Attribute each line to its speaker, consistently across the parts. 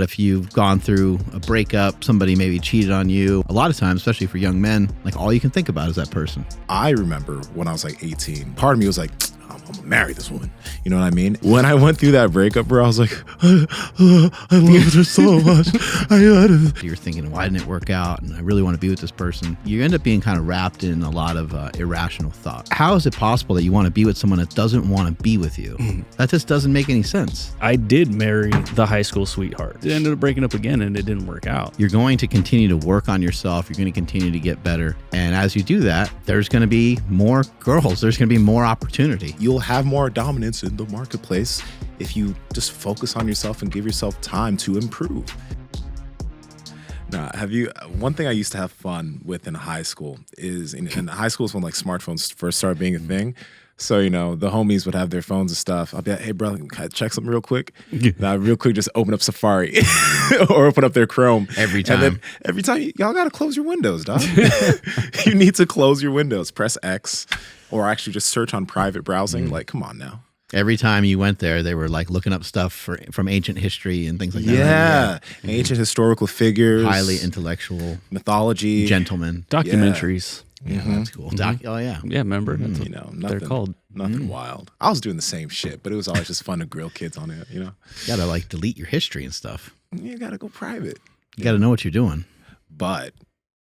Speaker 1: if you've gone through a breakup, somebody maybe cheated on you. A lot of times, especially for young men, like all you can think about is that person.
Speaker 2: I remember when I was like 18, part of me was like, I'm gonna marry this woman. You know what I mean? When I went through that breakup, bro, I was like, I love her so much.
Speaker 1: You're thinking, why didn't it work out? And I really want to be with this person. You end up being kind of wrapped in a lot of irrational thought. How is it possible that you want to be with someone that doesn't want to be with you? That just doesn't make any sense.
Speaker 3: I did marry the high school sweetheart. It ended up breaking up again and it didn't work out.
Speaker 1: You're going to continue to work on yourself. You're going to continue to get better. And as you do that, there's going to be more girls. There's going to be more opportunity.
Speaker 2: You'll have more dominance in the marketplace if you just focus on yourself and give yourself time to improve. Now, one thing I used to have fun with in high school is, in high school is when like smartphones first started being a thing. So, you know, the homies would have their phones and stuff. I'll be like, hey, bro, can I check something real quick? And I real quick just open up Safari or open up their Chrome.
Speaker 1: Every time.
Speaker 2: And then every time, y'all got to close your windows, dog. You need to close your windows. Press X or actually just search on private browsing. Like, come on now.
Speaker 1: Every time you went there, they were like looking up stuff from ancient history and things like that.
Speaker 2: Yeah.
Speaker 1: Right?
Speaker 2: Ancient historical figures.
Speaker 1: Highly intellectual.
Speaker 2: Mythology.
Speaker 1: Gentlemen.
Speaker 3: Documentaries.
Speaker 1: Yeah, that's cool. Oh, yeah.
Speaker 3: Yeah, remember? That's what
Speaker 2: You know,
Speaker 3: they're called.
Speaker 2: Nothing wild. I was doing the same shit, but it was always just fun to grill kids on it, you know?
Speaker 1: You gotta like delete your history and stuff.
Speaker 2: You gotta go private.
Speaker 1: You gotta know what you're doing.
Speaker 2: But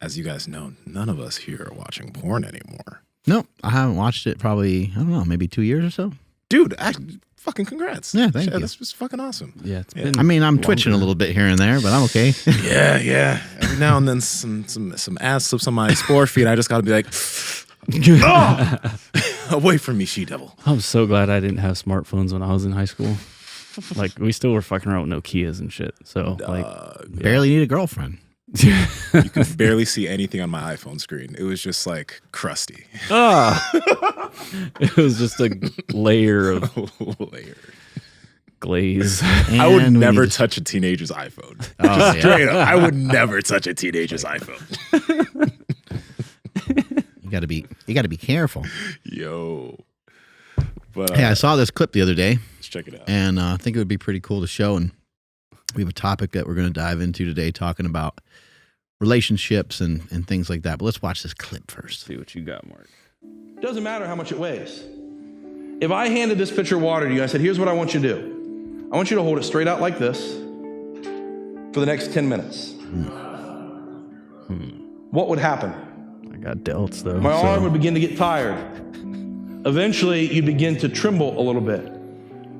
Speaker 2: as you guys know, none of us here are watching porn anymore.
Speaker 1: No, I haven't watched it probably, I don't know, maybe 2 years or so.
Speaker 2: Dude, fucking congrats.
Speaker 1: Yeah, thank you.
Speaker 2: This was fucking awesome.
Speaker 3: Yeah, it's been
Speaker 1: I mean, I'm twitching a little bit here and there, but I'm okay.
Speaker 2: Yeah. Every now and then some ass slips on my Explore feed. I just gotta be like, oh! Away from me, she-devil.
Speaker 3: I'm so glad I didn't have smartphones when I was in high school. Like, we still were fucking around with Nokias and shit. So,
Speaker 1: Barely need a girlfriend.
Speaker 2: You could barely see anything on my iPhone screen. It was just like crusty.
Speaker 3: It was just a layer of glaze.
Speaker 2: I would never touch a teenager's iPhone. Just straight up. I would never touch a teenager's iPhone.
Speaker 1: You gotta be careful.
Speaker 2: Yo. But
Speaker 1: Hey, I saw this clip the other day.
Speaker 2: let's check it out.
Speaker 1: And I think it would be pretty cool to show. And we have a topic that we're going to dive into today, talking about relationships and things like that. But let's watch this clip first.
Speaker 3: See what you got, Mark.
Speaker 4: Doesn't matter how much it weighs. If I handed this pitcher of water to you, I said, here's what I want you to do. I want you to hold it straight out like this for the next 10 minutes. What would happen?
Speaker 3: I got delts, though.
Speaker 4: My arm would begin to get tired. Eventually, you'd begin to tremble a little bit.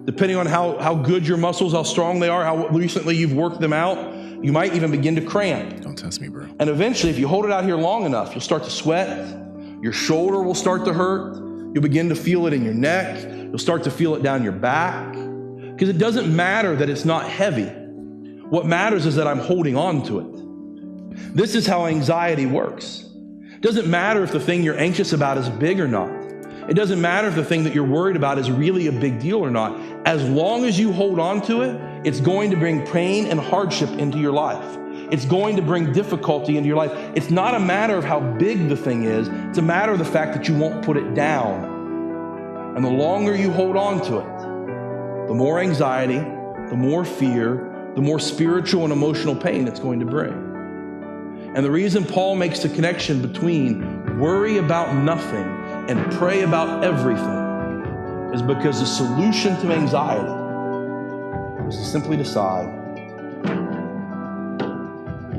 Speaker 4: Depending on how good your muscles, how strong they are, how recently you've worked them out, you might even begin to cramp.
Speaker 2: Don't test me, bro.
Speaker 4: And eventually, if you hold it out here long enough, you'll start to sweat. Your shoulder will start to hurt. You'll begin to feel it in your neck. You'll start to feel it down your back. Because it doesn't matter that it's not heavy. What matters is that I'm holding on to it. This is how anxiety works. It doesn't matter if the thing you're anxious about is big or not. It doesn't matter if the thing that you're worried about is really a big deal or not. As long as you hold on to it, it's going to bring pain and hardship into your life. It's going to bring difficulty into your life. It's not a matter of how big the thing is. It's a matter of the fact that you won't put it down. And the longer you hold on to it, the more anxiety, the more fear, the more spiritual and emotional pain it's going to bring. And the reason Paul makes the connection between worry about nothing and pray about everything is because the solution to anxiety is to simply decide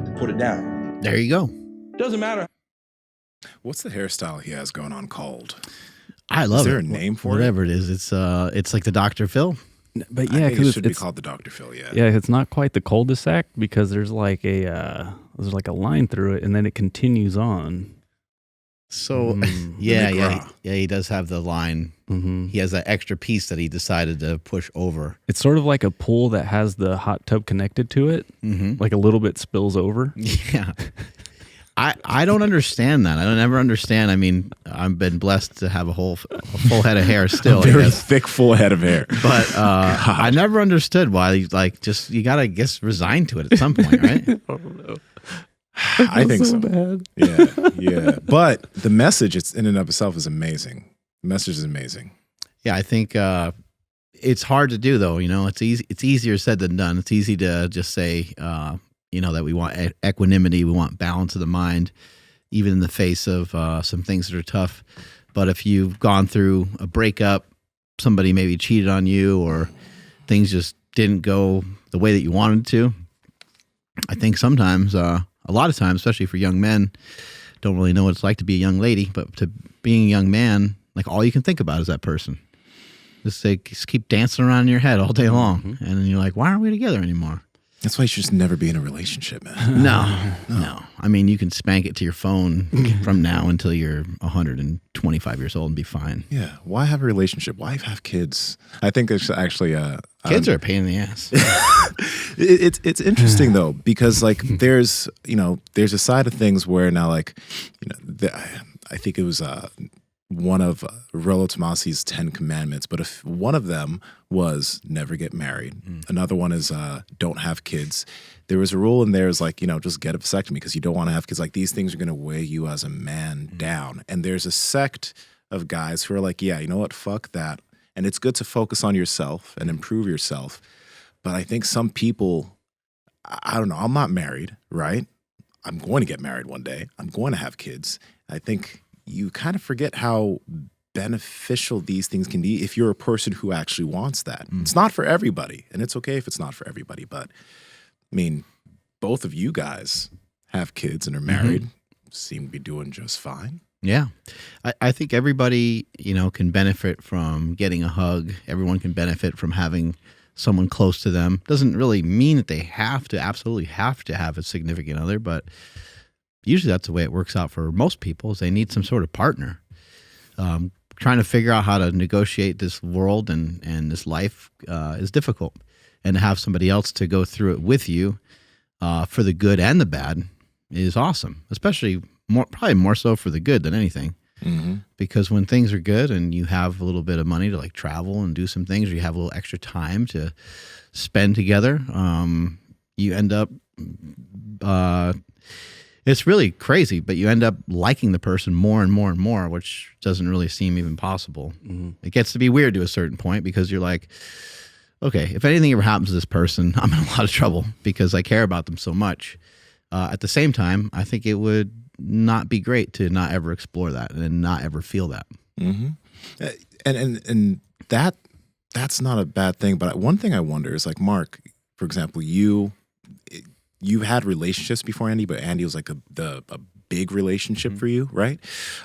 Speaker 4: to put it down.
Speaker 1: There you go.
Speaker 4: Doesn't matter.
Speaker 2: What's the hairstyle he has going on called?
Speaker 1: I love it.
Speaker 2: Is there a name for
Speaker 1: Whatever it is. It's like the Dr. Phil.
Speaker 3: But
Speaker 2: I
Speaker 3: yeah,
Speaker 2: think it should be
Speaker 3: it's
Speaker 2: called the Dr. Phil, yeah.
Speaker 3: Yeah, it's not quite the cul-de-sac because there's like a line through it and then it continues on.
Speaker 1: So yeah, he does have the line. He has that extra piece that he decided to push over.
Speaker 3: It's sort of like a pool that has the hot tub connected to it. Like a little bit spills over.
Speaker 1: Yeah. I don't understand that. I don't ever understand. I mean, I've been blessed to have a full head of hair still.
Speaker 2: Very thick, full head of hair.
Speaker 1: But I never understood why you gotta, I guess, resign to it at some point, right?
Speaker 3: I don't know.
Speaker 2: I think so.
Speaker 3: Bad.
Speaker 2: Yeah. But the message, it's in and of itself, is amazing. The message is amazing.
Speaker 1: Yeah, I think it's hard to do though. It's easy. It's easier said than done. It's easy to just say, that we want equanimity, we want balance of the mind, even in the face of some things that are tough. But if you've gone through a breakup, somebody maybe cheated on you, or things just didn't go the way that you wanted to, I think sometimes, a lot of times, especially for young men, don't really know what it's like to be a young lady, but to being a young man, like all you can think about is that person. Just keep dancing around in your head all day long. Mm-hmm. And then you're like, why aren't we together anymore?
Speaker 2: That's why you should just never be in a relationship, man.
Speaker 1: No. I mean, you can spank it to your phone from now until you're 125 years old and be fine.
Speaker 2: Yeah. Why have a relationship? Why have kids? I think it's actually
Speaker 1: kids are a pain in the ass.
Speaker 2: It's interesting though, because like there's a side of things where now I think it was one of Rollo Tomasi's 10 commandments, but if one of them was never get married, another one is don't have kids. There was a rule in there is like, just get a vasectomy because you don't want to have kids. Like these things are going to weigh you as a man down. And there's a sect of guys who are like, yeah, you know what, fuck that. And it's good to focus on yourself and improve yourself. But I think some people, I don't know, I'm not married, right? I'm going to get married one day. I'm going to have kids. I think you kind of forget how beneficial these things can be if you're a person who actually wants that. It's not for everybody, and it's okay if it's not for everybody. But I mean, both of you guys have kids and are married, seem to be doing just fine.
Speaker 1: Yeah. I think everybody, can benefit from getting a hug. Everyone can benefit from having someone close to them. Doesn't really mean that they absolutely have to have a significant other, but usually that's the way it works out for most people is they need some sort of partner. Trying to figure out how to negotiate this world and this life is difficult. And to have somebody else to go through it with you for the good and the bad is awesome, especially probably more so for the good than anything. Mm-hmm. Because when things are good and you have a little bit of money to like travel and do some things, or you have a little extra time to spend together, you end up it's really crazy, but you end up liking the person more and more and more, which doesn't really seem even possible. Mm-hmm. It gets to be weird to a certain point because you're like, okay, if anything ever happens to this person, I'm in a lot of trouble because I care about them so much. At the same time, I think it would not be great to not ever explore that and not ever feel that.
Speaker 2: Mm-hmm. And that's not a bad thing. But one thing I wonder is like, Mark, for example, you had relationships before Andy, but Andy was like a big relationship for you, right?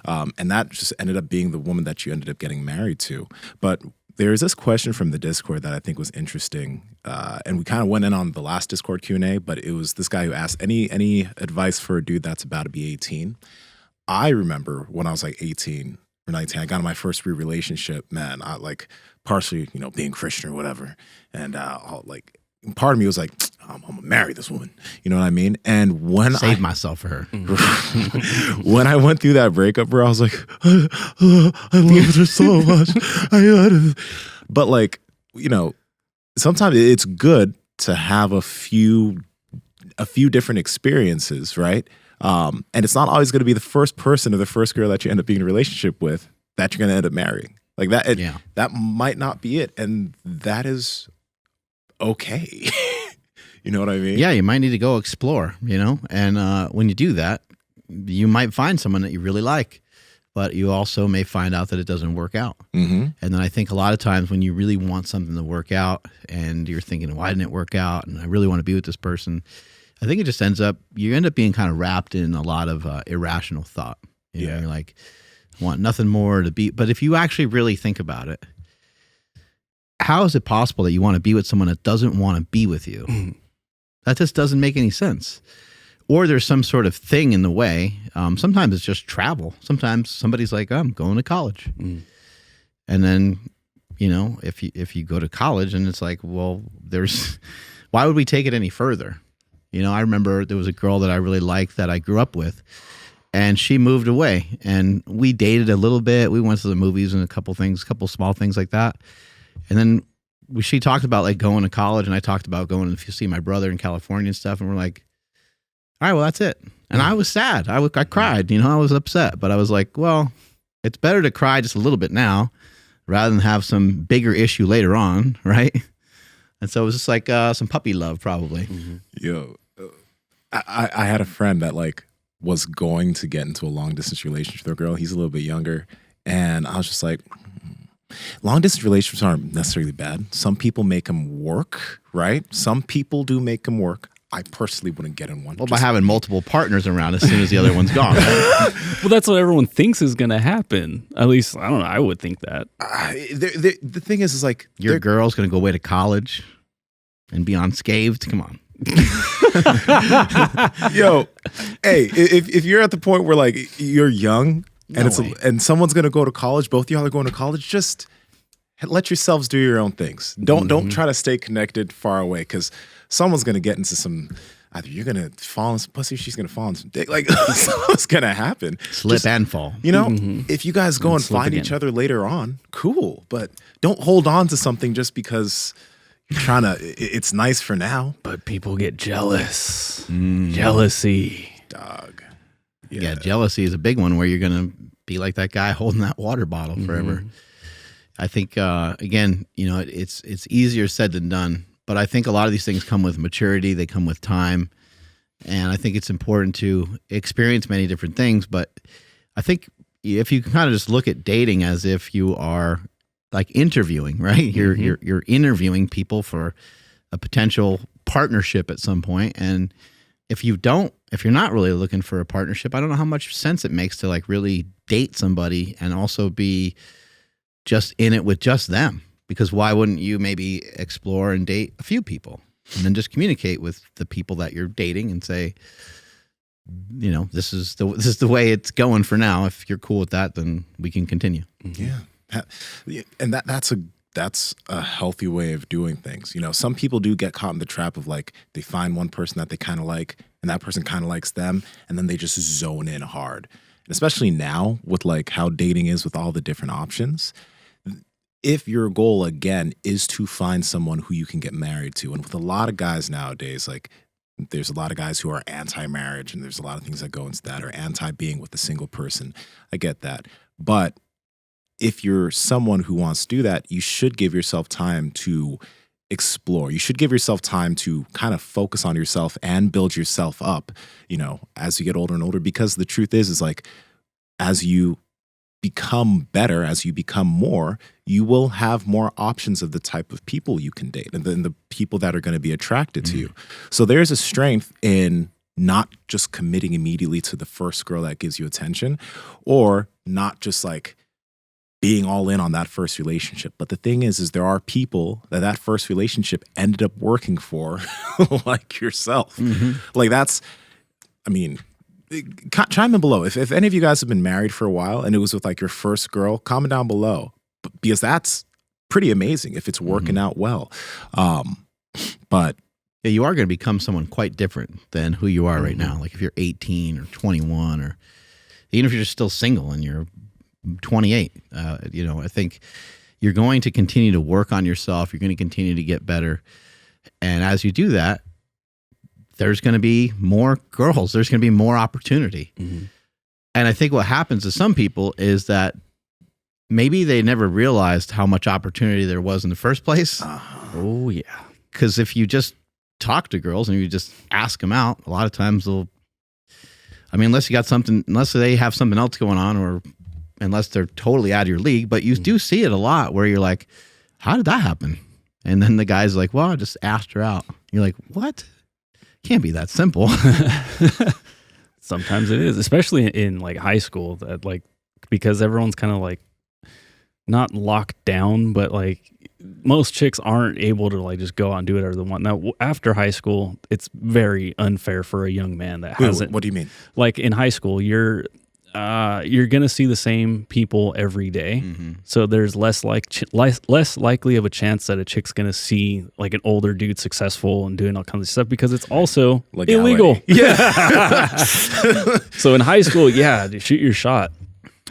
Speaker 2: And that just ended up being the woman that you ended up getting married to. But there is this question from the Discord that I think was interesting, and we kind of went in on the last Discord Q&A, but it was this guy who asked, any advice for a dude that's about to be 18? I remember when I was like 18 or 19, I got in my first real relationship, man, I like partially, being Christian or whatever, and part of me was like, I'm gonna marry this woman. You know what I mean? And when
Speaker 1: I myself for her.
Speaker 2: When I went through that breakup, bro, I was like, I love her so much. But like, sometimes it's good to have a few different experiences, right? And it's not always going to be the first person or the first girl that you end up being in a relationship with that you're going to end up marrying. Like that, that might not be it, and that is okay. You know what I mean?
Speaker 1: Yeah, you might need to go explore, and when you do that, you might find someone that you really like, but you also may find out that it doesn't work out. Mm-hmm. And then I think a lot of times when you really want something to work out and you're thinking, why didn't it work out? And I really want to be with this person. I think it just you end up being kind of wrapped in a lot of irrational thought. You're like, want nothing more to be. But if you actually really think about it, how is it possible that you want to be with someone that doesn't want to be with you? Mm-hmm. That just doesn't make any sense. Or there's some sort of thing in the way. Sometimes it's just travel. Sometimes somebody's like, I'm going to college. Mm. And then, if you go to college and it's like, well, why would we take it any further? I remember there was a girl that I really liked that I grew up with, and she moved away, and we dated a little bit. We went to the movies and a couple small things like that. And then she talked about like going to college, and I talked about going to see my brother in California and stuff. And we're like, all right, well, that's it. And I was sad. I cried, I was upset, but I was like, well, it's better to cry just a little bit now rather than have some bigger issue later on, right? And so it was just like some puppy love, probably.
Speaker 2: Yo, I had a friend that like was going to get into a long distance relationship with a girl. He's a little bit younger, and I was just like, long distance relationships aren't necessarily bad. Some people make them work, right? Some people do make them work. I personally wouldn't get in one.
Speaker 1: Well, by having multiple partners around as soon as the other one's gone. Right?
Speaker 3: Well, that's what everyone thinks is going to happen. At least, I don't know. I would think that.
Speaker 2: The thing is like
Speaker 1: your girl's going to go away to college and be unscathed. Come on.
Speaker 2: Yo, hey, if you're at the point where like you're young and and someone's going to go to college, both of y'all are going to college, just let yourselves do your own things. Don't try to stay connected far away, because someone's going to get into some, either you're going to fall in some pussy, she's going to fall in some dick. Like, something's going to happen.
Speaker 1: Slip and fall.
Speaker 2: You know, if you guys go and find each other later on, cool. But don't hold on to something just because you're trying to, it's nice for now.
Speaker 3: But people get jealous. Jealousy.
Speaker 2: Dog.
Speaker 1: Yeah, jealousy is a big one, where you're going to be like that guy holding that water bottle forever. I think, again, you know, it's easier said than done. But I think a lot of these things come with maturity. They come with time. And I think it's important to experience many different things. But I think if you kind of just look at dating as if you are like interviewing, right? You're interviewing people for a potential partnership at some point. And if you're not really looking for a partnership, I don't know how much sense it makes to like really date somebody and also be just in it with just them. Because why wouldn't you maybe explore and date a few people and then just communicate with the people that you're dating and say, you know, this is the way it's going for now. If you're cool with that, then we can continue.
Speaker 2: Yeah. And that's a healthy way of doing things. You know, some people do get caught in the trap of like, they find one person that they kind of like and that person kind of likes them, and then they just zone in hard. And especially now with like how dating is with all the different options, if your goal, again, is to find someone who you can get married to, and with a lot of guys nowadays, like there's a lot of guys who are anti-marriage, and there's a lot of things that go into that, or anti-being with a single person. I get that. But if you're someone who wants to do that, you should give yourself time to explore. You should give yourself time to kind of focus on yourself and build yourself up, you know, as you get older and older, because the truth is like, as you become better, as you become more, you will have more options of the type of people you can date and then the people that are going to be attracted to you. So there's a strength in not just committing immediately to the first girl that gives you attention, or not just like being all in on that first relationship. But the thing is there are people that first relationship ended up working for, like yourself. Like that's, I mean, chime in below. If any of you guys have been married for a while and it was with like your first girl, comment down below, because that's pretty amazing if it's working out well. But
Speaker 1: yeah, you are going to become someone quite different than who you are right now. Like if you're 18 or 21, or even if you're just still single and you're 28, you know, I think you're going to continue to work on yourself. You're going to continue to get better. And as you do that, there's going to be more girls. There's going to be more opportunity. And I think what happens to some people is that maybe they never realized how much opportunity there was in the first place.
Speaker 3: Oh, yeah.
Speaker 1: Because if you just talk to girls and you just ask them out, a lot of times they'll, I mean, unless they have something else going on, or unless they're totally out of your league, but you do see it a lot where you're like, how did that happen? And then the guy's like, well, I just asked her out. You're like, what? Can't be that simple.
Speaker 3: Sometimes it is, especially in like high school, that like, because everyone's kind of like not locked down, but like most chicks aren't able to like just go out and do whatever they want. Now, after high school, it's very unfair for a young man that hasn't.
Speaker 2: What do you mean?
Speaker 3: Like in high school, you're gonna see the same people every day, so there's less likely of a chance that a chick's gonna see like an older dude successful and doing all kinds of stuff, because it's also illegal.
Speaker 2: Yeah.
Speaker 3: So in high school, yeah, shoot your shot.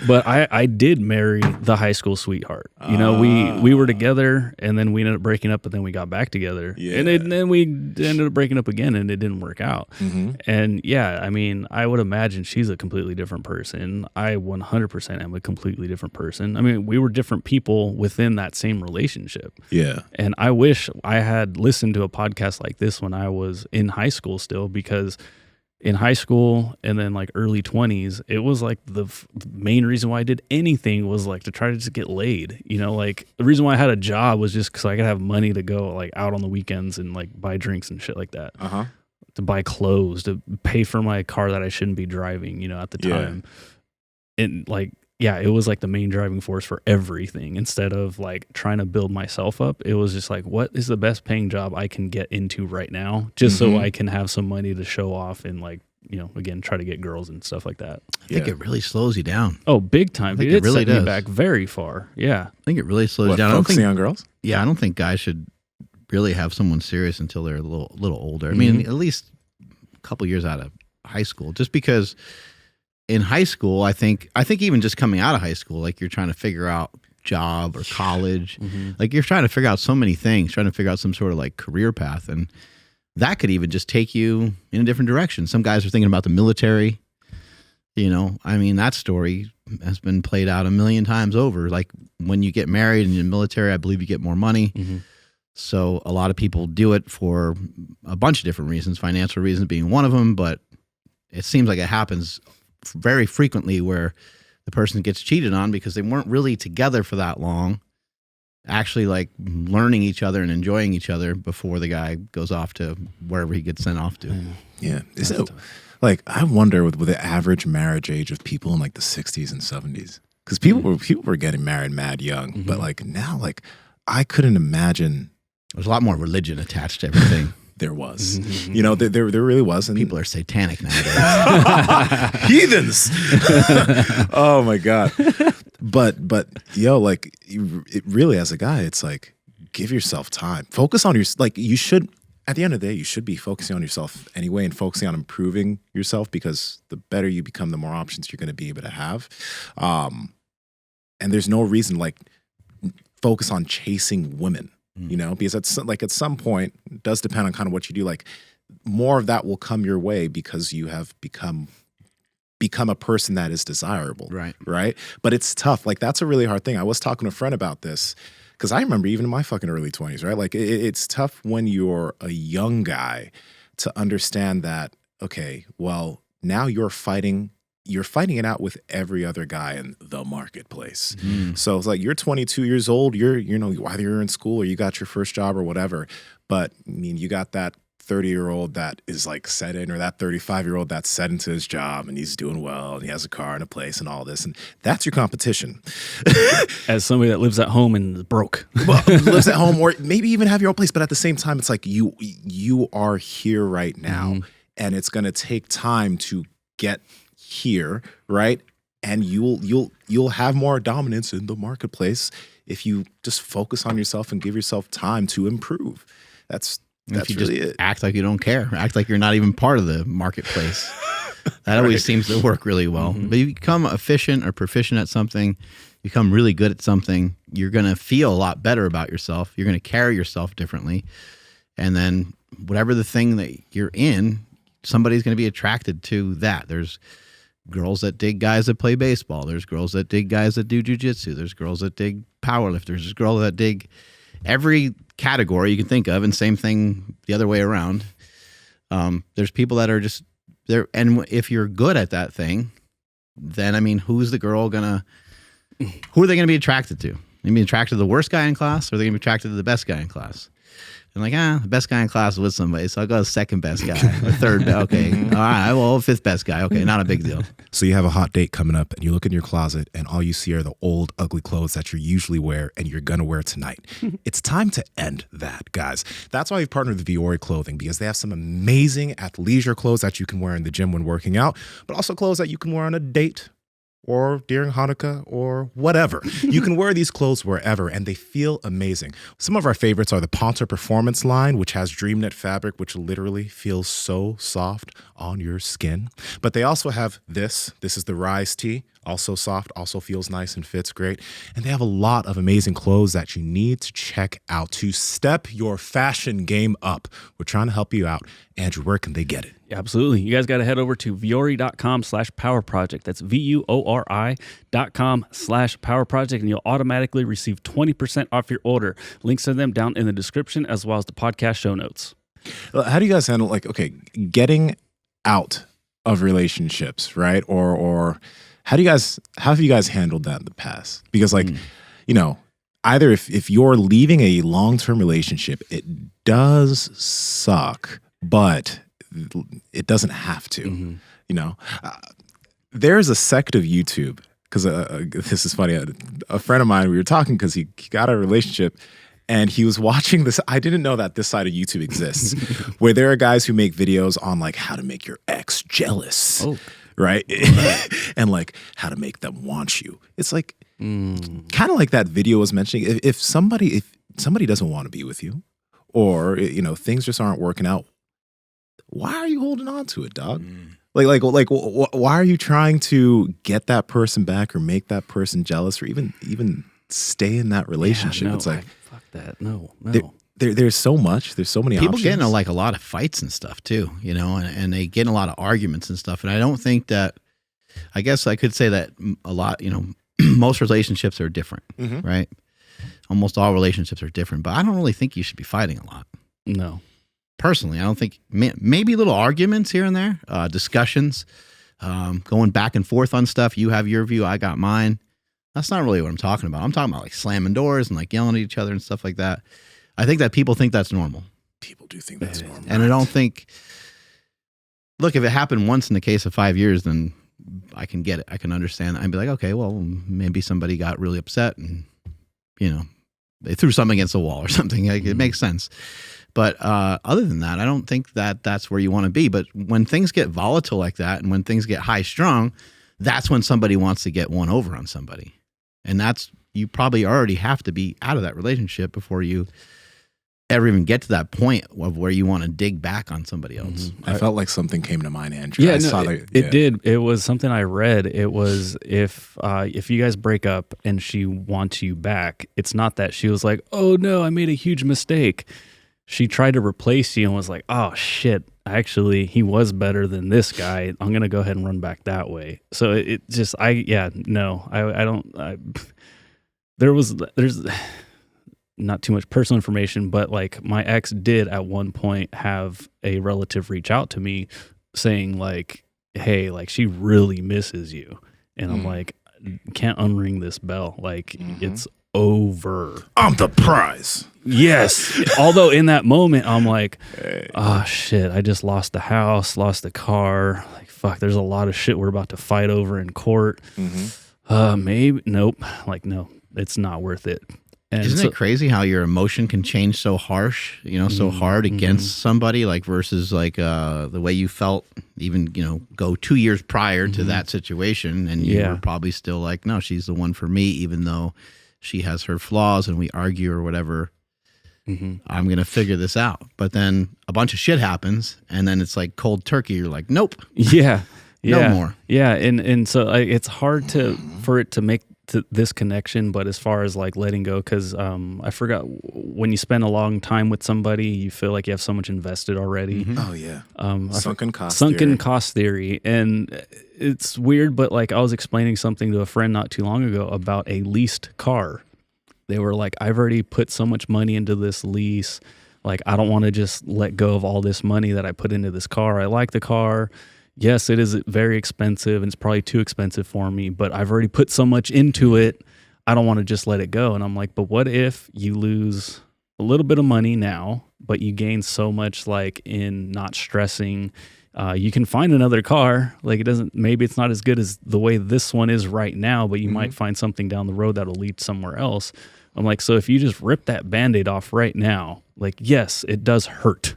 Speaker 3: But I did marry the high school sweetheart. You know, we were together and then we ended up breaking up, but then we got back together.
Speaker 2: Yeah.
Speaker 3: And then we ended up breaking up again and it didn't work out. And yeah, I mean, I would imagine she's a completely different person. I 100% am a completely different person. I mean, we were different people within that same relationship.
Speaker 2: Yeah.
Speaker 3: And I wish I had listened to a podcast like this when I was in high school still, because in high school and then like early 20s, it was like the main reason why I did anything was like to try to just get laid. You know, like the reason why I had a job was just because I could have money to go like out on the weekends and like buy drinks and shit like that. To buy clothes, to pay for my car that I shouldn't be driving, you know, at the time. And like, yeah, it was like the main driving force for everything. Instead of like trying to build myself up, it was just like, what is the best paying job I can get into right now, just so I can have some money to show off and like, you know, again, try to get girls and stuff like that.
Speaker 1: I think it really slows you down.
Speaker 3: Oh, big time.
Speaker 1: I think
Speaker 3: It
Speaker 1: it really
Speaker 3: set me
Speaker 1: does.
Speaker 3: back very far. Yeah.
Speaker 1: I think it really slows you down. I don't
Speaker 2: Focusing
Speaker 1: think,
Speaker 2: on girls?
Speaker 1: yeah, I don't think guys should really have someone serious until they're a little older. I mean, at least a couple years out of high school, just because in high school, I think even just coming out of high school, like you're trying to figure out job or college, like you're trying to figure out so many things, trying to figure out some sort of like career path. And that could even just take you in a different direction. Some guys are thinking about the military, you know, I mean, that story has been played out a million times over. Like when you get married in the military, I believe you get more money. So a lot of people do it for a bunch of different reasons, financial reasons being one of them, but it seems like it happens very frequently where the person gets cheated on because they weren't really together for that long, actually like learning each other and enjoying each other before the guy goes off to wherever he gets sent off to.
Speaker 2: Yeah. Is it, like, I wonder with the average marriage age of people in like the 60s and 70s, because people were getting married mad young, but like now, like I couldn't imagine.
Speaker 1: There's a lot more religion attached to everything.
Speaker 2: There was, you know, there really was. And
Speaker 1: people are satanic nowadays.
Speaker 2: Heathens. Oh my God. But yo, like it really, as a guy, it's like, give yourself time, focus on your, like you should, at the end of the day, you should be focusing on yourself anyway and focusing on improving yourself, because the better you become, the more options you're going to be able to have. And there's no reason, like, focus on chasing women. You know, because at some point, it does depend on kind of what you do. Like more of that will come your way because you have become a person that is desirable. Right. But it's tough. Like that's a really hard thing. I was talking to a friend about this because I remember even in my fucking early 20s, right? Like it's tough when you're a young guy to understand that, okay, well, now you're fighting it out with every other guy in the marketplace. So it's like you're 22 years old, you know, either you're in school or you got your first job or whatever. But I mean, you got that 30-year-old that is like set in, or that 35-year-old that's set into his job and he's doing well and he has a car and a place and all this. And that's your competition.
Speaker 3: As somebody that lives at home and is broke.
Speaker 2: Well, lives at home or maybe even have your own place. But at the same time, it's like you are here right now and it's going to take time to get here, right? And you'll have more dominance in the marketplace if you just focus on yourself and give yourself time to improve. That's
Speaker 1: if you
Speaker 2: really
Speaker 1: just
Speaker 2: it.
Speaker 1: act like you don't care, act like you're not even part of the marketplace. That always seems to work really well. But you become efficient or proficient at something, become really good at something, you're going to feel a lot better about yourself. You're going to carry yourself differently. And then whatever the thing that you're in, somebody's going to be attracted to that. There's girls that dig guys that play baseball. There's girls that dig guys that do jujitsu. There's girls that dig powerlifters. There's girls that dig every category you can think of, and same thing the other way around. There's people that are just there, and if you're good at that thing, then I mean, who are they gonna be attracted to? They be attracted to the worst guy in class, or are they gonna be attracted to the best guy in class? And like, the best guy in class is with somebody, so I'll go second best guy, or third. Okay, all right, well, fifth best guy. Okay, not a big deal.
Speaker 2: So you have a hot date coming up, and you look in your closet, and all you see are the old, ugly clothes that you usually wear, and you're gonna wear tonight. It's time to end that, guys. That's why we've partnered with Viore Clothing, because they have some amazing athleisure clothes that you can wear in the gym when working out, but also clothes that you can wear on a date, or during Hanukkah, or whatever. You can wear these clothes wherever, and they feel amazing. Some of our favorites are the Ponte Performance line, which has dream knit fabric, which literally feels so soft on your skin. But they also have this. This is the Rise tee. Also soft, also feels nice and fits great. And they have a lot of amazing clothes that you need to check out to step your fashion game up. We're trying to help you out. Andrew, where can they get it?
Speaker 3: Yeah, absolutely. You guys got to head over to vuori.com/power project. That's VUORI.com/power project, and you'll automatically receive 20% off your order. Links to them down in the description as well as the podcast show notes.
Speaker 2: How do you guys handle, like, okay, getting out of relationships, right? Or how have you guys handled that in the past? Because, like, you know, either if you're leaving a long-term relationship, it does suck, but it doesn't have to. You know, there's a sect of YouTube, because this is funny. A friend of mine, we were talking because he got a relationship, and he was watching this. I didn't know that this side of YouTube exists, where there are guys who make videos on, like, how to make your ex jealous, right? And, like, how to make them want you. It's like kind of like that video was mentioning. If somebody doesn't want to be with you, or, you know, things just aren't working out, why are you holding on to it, dog? Like, why are you trying to get that person back or make that person jealous, or even stay in that relationship?
Speaker 3: Yeah, no,
Speaker 2: it's like,
Speaker 3: fuck that. No.
Speaker 2: There's so much. There's so many
Speaker 1: People
Speaker 2: options.
Speaker 1: get into, like, a lot of fights and stuff too, you know, and they get in a lot of arguments and stuff. And I don't think that, I guess I could say that a lot, you know, most relationships are different, right? Almost all relationships are different, but I don't really think you should be fighting a lot.
Speaker 3: No.
Speaker 1: Personally, I don't think, maybe little arguments here and there, discussions, going back and forth on stuff. You have your view, I got mine. That's not really what I'm talking about. I'm talking about, like, slamming doors and, like, yelling at each other and stuff like that. I think that people think that's normal.
Speaker 2: People do think that's normal.
Speaker 1: And I don't think, look, if it happened once in the case of 5 years, then I can get it. I can understand. I'd be like, okay, well, maybe somebody got really upset and, you know, they threw something against the wall or something. Like, it makes sense. But other than that, I don't think that that's where you want to be. But when things get volatile like that, and when things get high strung, that's when somebody wants to get one over on somebody. And you probably already have to be out of that relationship before you ever even get to that point of where you want to dig back on somebody else.
Speaker 2: I felt like something came to mind, Andrew.
Speaker 3: Yeah, it did. It was something I read. It was if you guys break up and she wants you back, it's not that she was like, oh no, I made a huge mistake. She tried to replace you and was like, oh shit, actually he was better than this guy. I'm going to go ahead and run back that way. So there's not too much personal information, but, like, my ex did at one point have a relative reach out to me saying, like, hey, like, she really misses you. And I'm like, can't unring this bell. Like, it's over.
Speaker 2: I'm the prize.
Speaker 3: Yes. Although in that moment, I'm like, oh shit, I just lost the house, lost the car. Like, fuck, there's a lot of shit we're about to fight over in court. Maybe, nope. Like, no, it's not worth it. And
Speaker 1: Isn't it crazy how your emotion can change so harsh, you know, so hard against somebody, like, versus, like, the way you felt even, you know, go 2 years prior to that situation, and you were probably still like, no, she's the one for me, even though she has her flaws and we argue or whatever. I'm going to figure this out. But then a bunch of shit happens, and then it's like cold turkey. You're like, nope.
Speaker 3: Yeah.
Speaker 1: No more.
Speaker 3: Yeah. And so it's hard for it to make this connection, but as far as, like, letting go, because I forgot, when you spend a long time with somebody, you feel like you have so much invested already.
Speaker 2: Oh yeah. Sunken
Speaker 3: cost theory. And it's weird, but, like, I was explaining something to a friend not too long ago about a leased car. They were like, I've already put so much money into this lease. Like, I don't want to just let go of all this money that I put into this car. I like the car. Yes, it is very expensive, and it's probably too expensive for me, but I've already put so much into it. I don't want to just let it go. And I'm like, but what if you lose a little bit of money now, but you gain so much, like, in not stressing? You can find another car. Like, maybe it's not as good as the way this one is right now, but you might find something down the road that'll lead somewhere else. I'm like, so if you just rip that Band-Aid off right now, like, yes, it does hurt.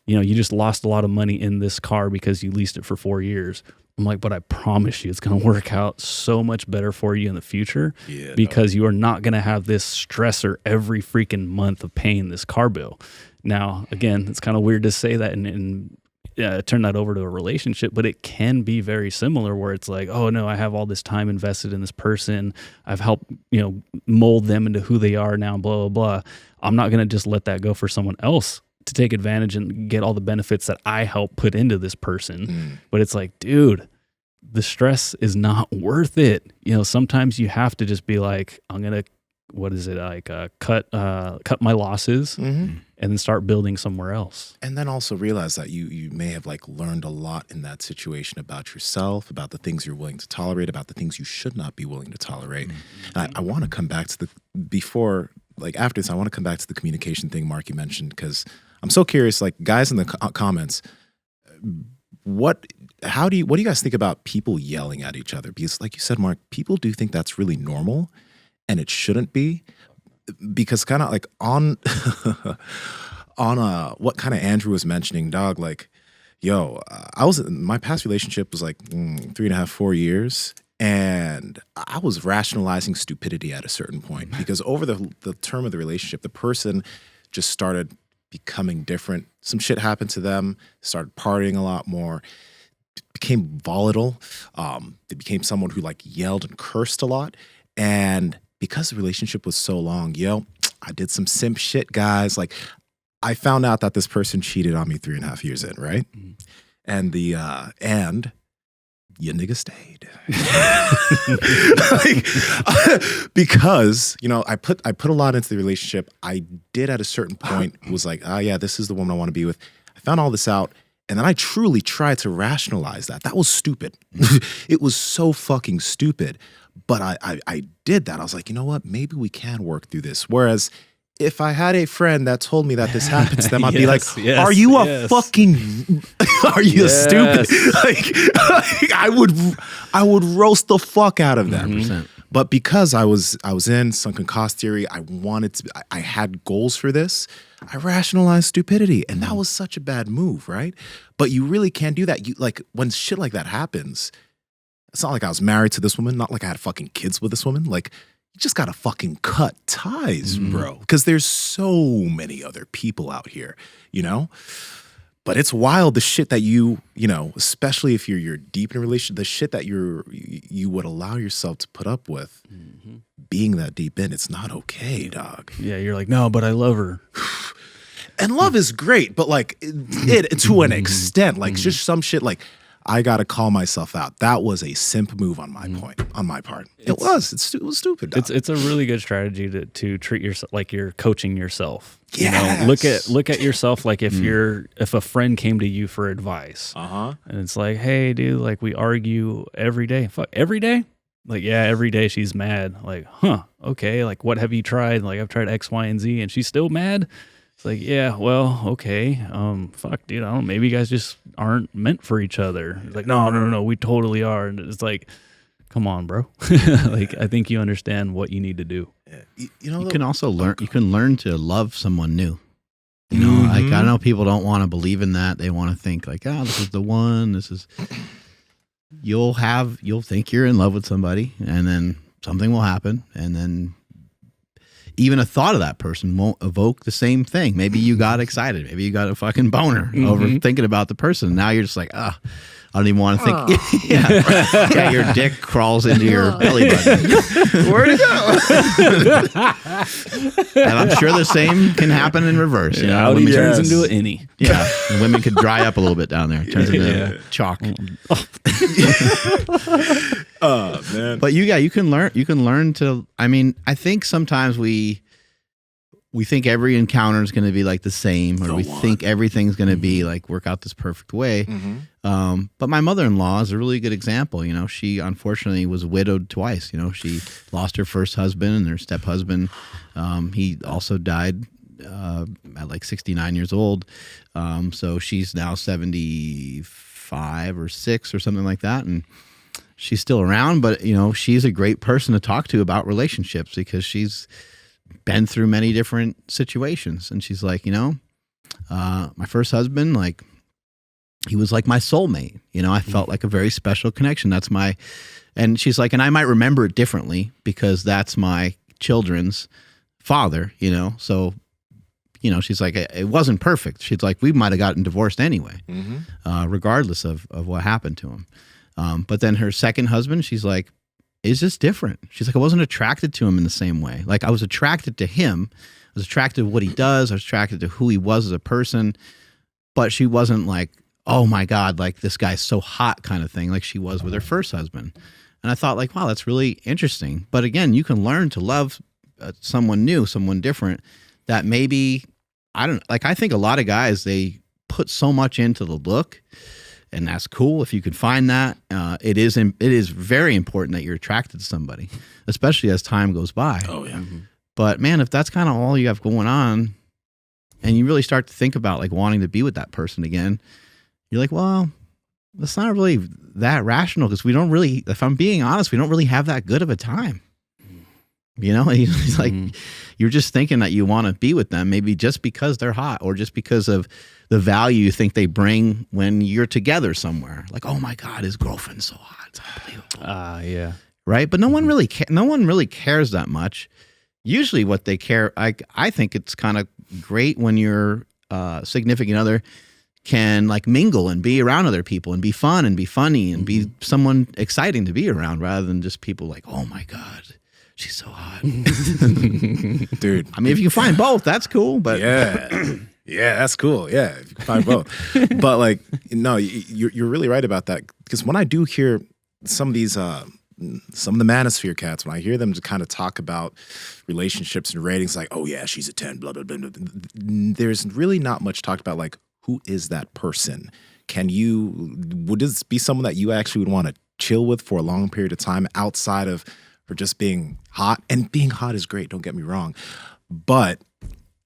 Speaker 3: You know, you just lost a lot of money in this car because you leased it for 4 years. I'm like, but I promise you it's going to work out so much better for you in the future because you are not going to have this stressor every freaking month of paying this car bill. Now, again, it's kind of weird to say that in turn that over to a relationship, but it can be very similar where it's like, oh no, I have all this time invested in this person. I've helped, mold them into who they are now, blah, blah, blah. I'm not going to just let that go for someone else to take advantage and get all the benefits that I help put into this person. But it's like, dude, the stress is not worth it. Sometimes you have to just be like, I'm going to, cut my losses and then start building somewhere else.
Speaker 2: And then also realize that you may have like learned a lot in that situation about yourself, about the things you're willing to tolerate, about the things you should not be willing to tolerate. And I want to come back to after this, I want to come back to the communication thing Mark, you mentioned, because I'm so curious, like guys in the comments, what do you guys think about people yelling at each other? Because like you said, Mark, people do think that's really normal and it shouldn't be, because kind of like on what kind of Andrew was mentioning, dog, like, my past relationship was like 3.5, 4 years. And I was rationalizing stupidity at a certain point because over the term of the relationship, the person just started becoming different. Some shit happened to them, started partying a lot more, became volatile. They became someone who like yelled and cursed a lot. And because the relationship was so long, I did some simp shit, guys. Like I found out that this person cheated on me 3.5 years in, right? And you nigga stayed. Because, I put a lot into the relationship. I did at a certain point was like, this is the woman I want to be with. I found all this out. And then I truly tried to rationalize that. That was stupid. It was so fucking stupid. But I did that. I was like, you know what? Maybe we can work through this. Whereas if I had a friend that told me that this happened to them, I'd be like, are you a fucking, are you stupid? Like I would roast the fuck out of them. 100%. But because I was in sunken cost theory, I had goals for this. I rationalized stupidity, and that was such a bad move, right? But you really can't do that. You like when shit like that happens, it's not like I was married to this woman, not like I had fucking kids with this woman. Like, you just gotta fucking cut ties, bro. Because there's so many other people out here, But it's wild, the shit that especially if you're deep in a relationship, the shit that you would allow yourself to put up with, being that deep in, it's not okay, dog.
Speaker 3: Yeah, you're like, no, but I love her.
Speaker 2: And love is great, but like it to an extent, like just some shit like, I gotta call myself out. That was a simp move on my part. It was stupid. Dog.
Speaker 3: It's a really good strategy to treat yourself like you're coaching yourself.
Speaker 2: Yes.
Speaker 3: Look at yourself like if a friend came to you for advice, and it's like, hey, dude, like we argue every day. Fuck, every day? Like, yeah, every day she's mad. Like, okay. Like, what have you tried? Like, I've tried X, Y, and Z, and she's still mad. It's like, yeah, well, okay. Fuck, dude, I don't know. Maybe you guys just aren't meant for each other. It's like, no, we totally are. And it's like, come on, bro. Like, I think you understand what you need to do.
Speaker 1: You can also learn. You can learn to love someone new. Like I know people don't want to believe in that. They want to think like, this is the one. This is. You'll think you're in love with somebody, and then something will happen, and then. Even a thought of that person won't evoke the same thing. Maybe you got excited. Maybe you got a fucking boner over thinking about the person. Now you're just like, I don't even want to think. Yeah, your dick crawls into your belly button.
Speaker 2: Where'd it go?
Speaker 1: And I'm sure the same can happen in reverse.
Speaker 3: It turns into an innie.
Speaker 1: Yeah, and women could dry up a little bit down there. It turns into chalk.
Speaker 2: Oh man!
Speaker 1: But you can learn to. I mean, I think sometimes we think every encounter is going to be like the same, or think everything's going to be like work out this perfect way. But my mother-in-law is a really good example. She unfortunately was widowed twice. She lost her first husband and her step-husband. He also died at like 69 years old. So she's now 75 or 6 or something like that, and she's still around. But she's a great person to talk to about relationships because she's been through many different situations. And she's like, my first husband, like, he was like my soulmate. I felt like a very special connection. And she's like, and I might remember it differently because that's my children's father, so you know, she's like, it wasn't perfect. She's like, we might have gotten divorced anyway, regardless of what happened to him. But then her second husband, she's like, is just different. She's like, I wasn't attracted to him in the same way. Like, I was attracted to him. I was attracted to what he does. I was attracted to who he was as a person. But she wasn't like, oh my God, like this guy's so hot kind of thing, like she was with her first husband. And I thought like, wow, that's really interesting. But again, you can learn to love someone new, someone different that maybe, I think a lot of guys, they put so much into the look, and that's cool if you could find that. It is very important that you're attracted to somebody, especially as time goes by.
Speaker 2: Oh yeah.
Speaker 1: But man, if that's kind of all you have going on, and you really start to think about like wanting to be with that person again, you're like, well, it's not really that rational, because we don't really, if I'm being honest, we don't really have that good of a time. You know, it's like you're just thinking that you want to be with them, maybe just because they're hot, or just because of the value you think they bring when you're together somewhere. Like, oh my God, his girlfriend's so hot, it's unbelievable.
Speaker 3: Yeah.
Speaker 1: Right, but no one really cares that much. Usually, what they care, I think it's kind of great when your significant other can like mingle and be around other people and be fun and be funny and be someone exciting to be around, rather than just people like, oh my God, she's so hot.
Speaker 2: Dude.
Speaker 1: I mean, if you can find both, that's cool. But
Speaker 2: yeah, that's cool. Yeah, if you can find both. But like, no, you're really right about that. Because when I do hear some of these, some of the manosphere cats, when I hear them to kind of talk about relationships and ratings, like, oh yeah, she's a 10, blah, blah, blah, blah. There's really not much talked about, like, who is that person? Would this be someone that you actually would want to chill with for a long period of time outside of her just being hot? And being hot is great, don't get me wrong. But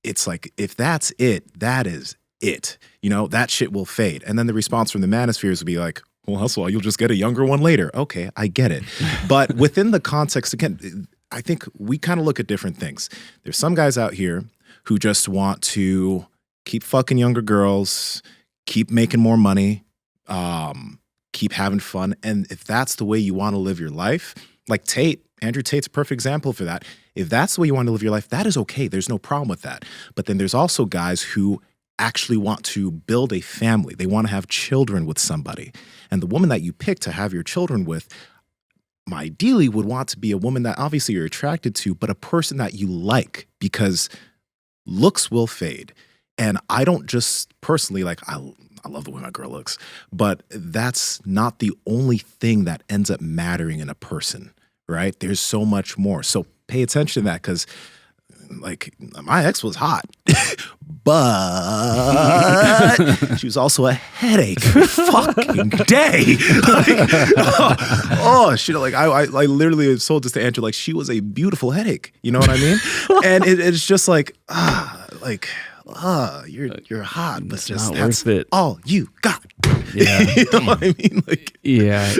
Speaker 2: it's like, if that's it, that is it. You know, that shit will fade. And then the response from the manospheres would be like, well, hustle, you'll just get a younger one later. Okay, I get it. But within the context, again, I think we kind of look at different things. There's some guys out here who just want to keep fucking younger girls, keep making more money, keep having fun. And if that's the way you want to live your life, like Andrew Tate's a perfect example for that. If that's the way you want to live your life, that is okay. There's no problem with that. But then there's also guys who actually want to build a family. They want to have children with somebody. And the woman that you pick to have your children with, ideally would want to be a woman that obviously you're attracted to, but a person that you like, because looks will fade. And I don't just personally, like, I love the way my girl looks, but that's not the only thing that ends up mattering in a person, right? There's so much more. So pay attention to that, because like, my ex was hot, but she was also a headache every fucking day. Like, shit. Like, I literally told this to Andrew, like, she was a beautiful headache. You know what I mean? And it's just like, you're hot, but
Speaker 3: it's
Speaker 1: just
Speaker 3: not
Speaker 1: that's
Speaker 3: worth it.
Speaker 1: all you got.
Speaker 3: Yeah.
Speaker 2: You know what I mean? Like,
Speaker 3: yeah.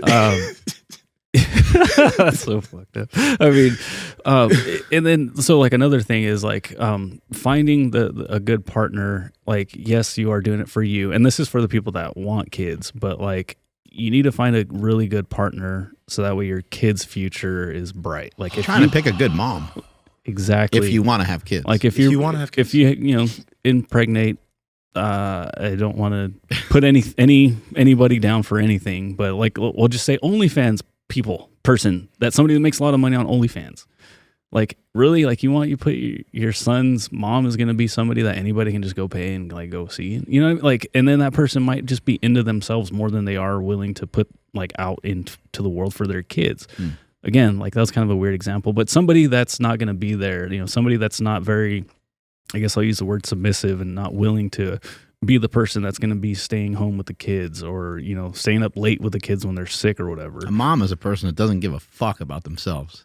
Speaker 3: That's so fucked up. I mean, and then so like another thing is like finding a good partner. Like, yes, you are doing it for you, and this is for the people that want kids, but like, you need to find a really good partner so that way your kid's future is bright. Like, if
Speaker 1: Trying to pick a good mom.
Speaker 3: Exactly.
Speaker 1: If you want to have kids.
Speaker 3: Like, if you want to have kids. If you impregnate, I don't want to put anybody down for anything, but like, we'll just say OnlyFans person, that somebody that makes a lot of money on OnlyFans. Like, really, like, you put your son's mom is going to be somebody that anybody can just go pay and like go see, you know, like, and then that person might just be into themselves more than they are willing to put like out into the world for their kids. Again, like, that's kind of a weird example, but somebody that's not going to be there, you know, somebody that's not very, I guess I'll use the word submissive, and not willing to be the person that's going to be staying home with the kids, or, you know, staying up late with the kids when they're sick or whatever.
Speaker 1: A mom is a person that doesn't give a fuck about themselves.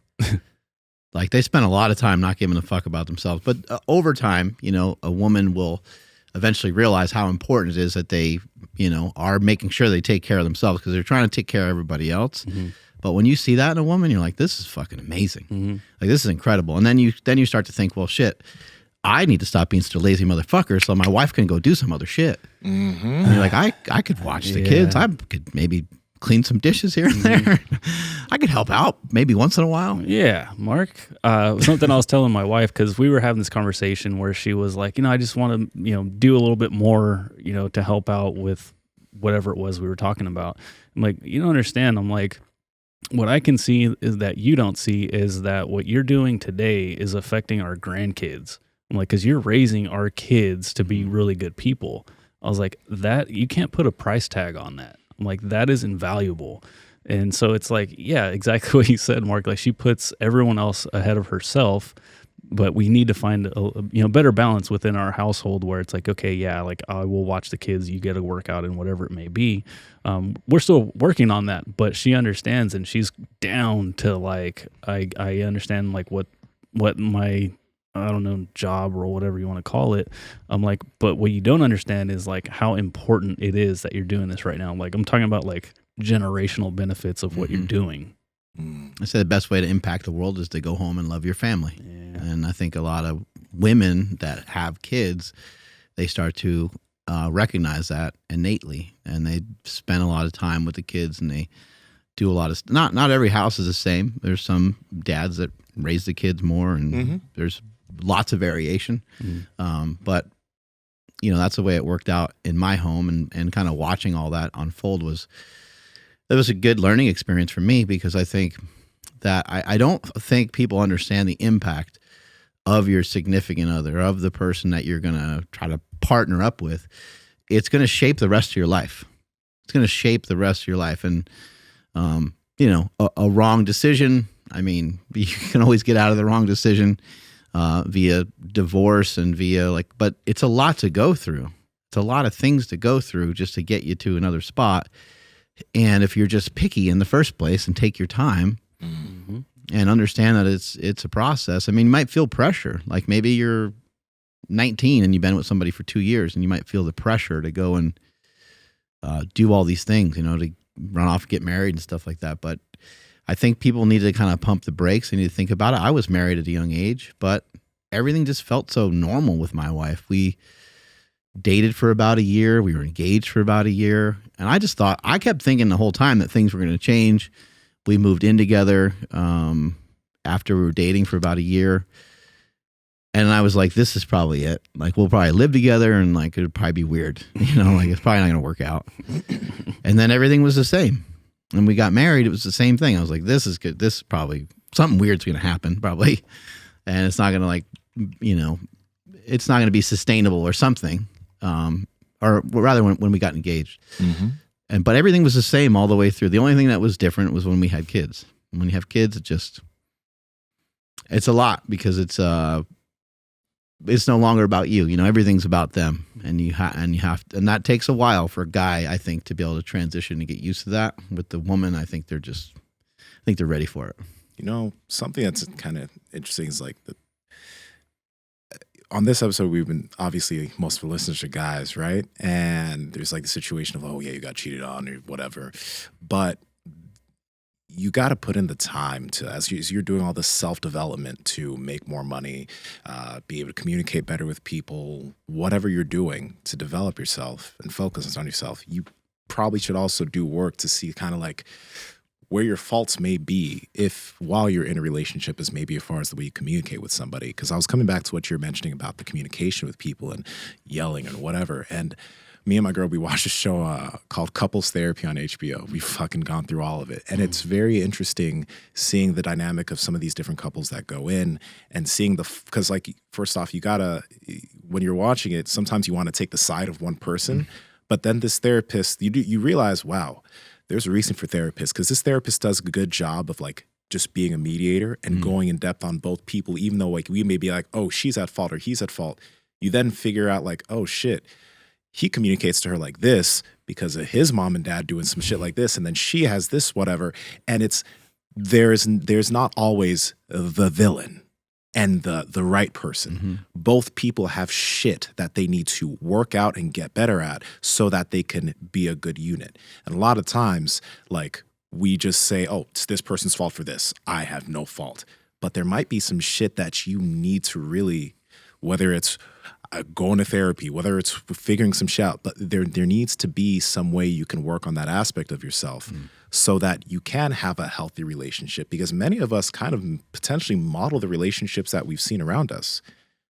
Speaker 1: Like, they spend a lot of time not giving a fuck about themselves. But over time, you know, a woman will eventually realize how important it is that they, you know, are making sure they take care of themselves, because they're trying to take care of everybody else. But when you see that in a woman, you're like, this is fucking amazing. Like, this is incredible. And then you start to think, well, shit, I need to stop being such a lazy motherfucker so my wife can go do some other shit. And you're like, I could watch the kids. I could maybe clean some dishes here and there. I could help out maybe once in a while.
Speaker 3: Yeah, Mark. Something I was telling my wife, because we were having this conversation where she was like, I just want to, do a little bit more, to help out with whatever it was we were talking about. I'm like, you don't understand. I'm like, what I can see is that you don't see is that what you're doing today is affecting our grandkids. I'm like, because you're raising our kids to be really good people. I was like, that you can't put a price tag on that. I'm like, that is invaluable. And so it's like, yeah, exactly what you said, Mark. Like, she puts everyone else ahead of herself, but we need to find a better balance within our household where it's like, okay, yeah, like I will watch the kids, you get a workout and whatever it may be. We're still working on that, but she understands and she's down to like, I understand like what my, I don't know, job or whatever you want to call it. I'm like, but what you don't understand is like how important it is that you're doing this right now. Like, I'm talking about like generational benefits of what you're doing.
Speaker 1: I say the best way to impact the world is to go home and love your family.
Speaker 3: Yeah.
Speaker 1: And I think a lot of women that have kids, they start to recognize that innately, and they spend a lot of time with the kids, and they do a lot of not every house is the same. There's some dads that raise the kids more, and there's lots of variation. But that's the way it worked out in my home, and kind of watching all that unfold was a good learning experience for me, because I think that I don't think people understand the impact of your significant other, of the person that you're going to try to partner up with. It's going to shape the rest of your life. It's going to shape the rest of your life. And, a wrong decision, I mean, you can always get out of the wrong decision via divorce and but it's a lot to go through. It's a lot of things to go through just to get you to another spot. And if you're just picky in the first place and take your time and understand that it's a process. I mean, you might feel pressure. Like maybe you're 19 and you've been with somebody for 2 years, and you might feel the pressure to go and do all these things, to run off and get married and stuff like that. But I think people need to kind of pump the brakes. They need to think about it. I was married at a young age, but everything just felt so normal with my wife. We dated for about a year. We were engaged for about a year. And I kept thinking the whole time that things were going to change. We moved in together after we were dating for about a year. And I was like, this is probably it. Like, we'll probably live together, and like, it'd probably be weird. Like, it's probably not going to work out. And then everything was the same. And we got married. It was the same thing. I was like, this is good. This is probably something weird's going to happen, probably. And it's not going to it's not going to be sustainable or something. Or rather when we got engaged. But everything was the same all the way through. The only thing that was different was when we had kids. And when you have kids, it's a lot, because it's no longer about you. Everything's about them, and and that takes a while for a guy, I think, to be able to transition and get used to that. With the woman, I think they're ready for it.
Speaker 2: Something that's kind of interesting is like on this episode, we've been, obviously, most of the listeners are guys, right? And there's like the situation of, oh yeah, you got cheated on or whatever. But you got to put in the time to, as you're doing all this self-development to make more money, be able to communicate better with people, whatever you're doing to develop yourself and focus on yourself, you probably should also do work to see kind of like where your faults may be if while you're in a relationship is maybe as far as the way you communicate with somebody. Because I was coming back to what you're mentioning about the communication with people and yelling and whatever. And me and my girl, we watched a show called Couples Therapy on HBO. We've fucking gone through all of it. And it's very interesting seeing the dynamic of some of these different couples that go in and seeing because like, first off, when you're watching it, sometimes you want to take the side of one person, but then this therapist, you realize, wow, there's a reason for therapists, because this therapist does a good job of like just being a mediator and going in depth on both people, even though like we may be like, oh, she's at fault or he's at fault. You then figure out like, oh shit, he communicates to her like this because of his mom and dad doing some shit like this, and then she has this whatever, and there's not always the villain and the right person. Both people have shit that they need to work out and get better at so that they can be a good unit. And a lot of times, like, we just say, oh, it's this person's fault for this. I have no fault. But there might be some shit that you need to really, whether it's, going to therapy, whether it's figuring some shit out, but there needs to be some way you can work on that aspect of yourself so that you can have a healthy relationship, because many of us kind of potentially model the relationships that we've seen around us.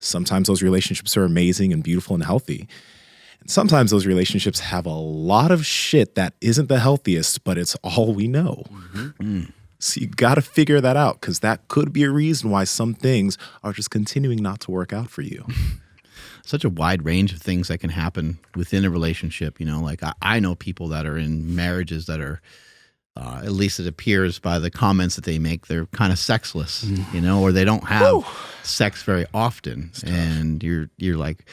Speaker 2: Sometimes those relationships are amazing and beautiful and healthy. And sometimes those relationships have a lot of shit that isn't the healthiest, but it's all we know. So you got to figure that out, because that could be a reason why some things are just continuing not to work out for you.
Speaker 1: Such a wide range of things that can happen within a relationship. You know, like I know people that are in marriages that are, at least it appears by the comments that they make, they're kind of sexless, you know, or they don't have sex very often. And you're like,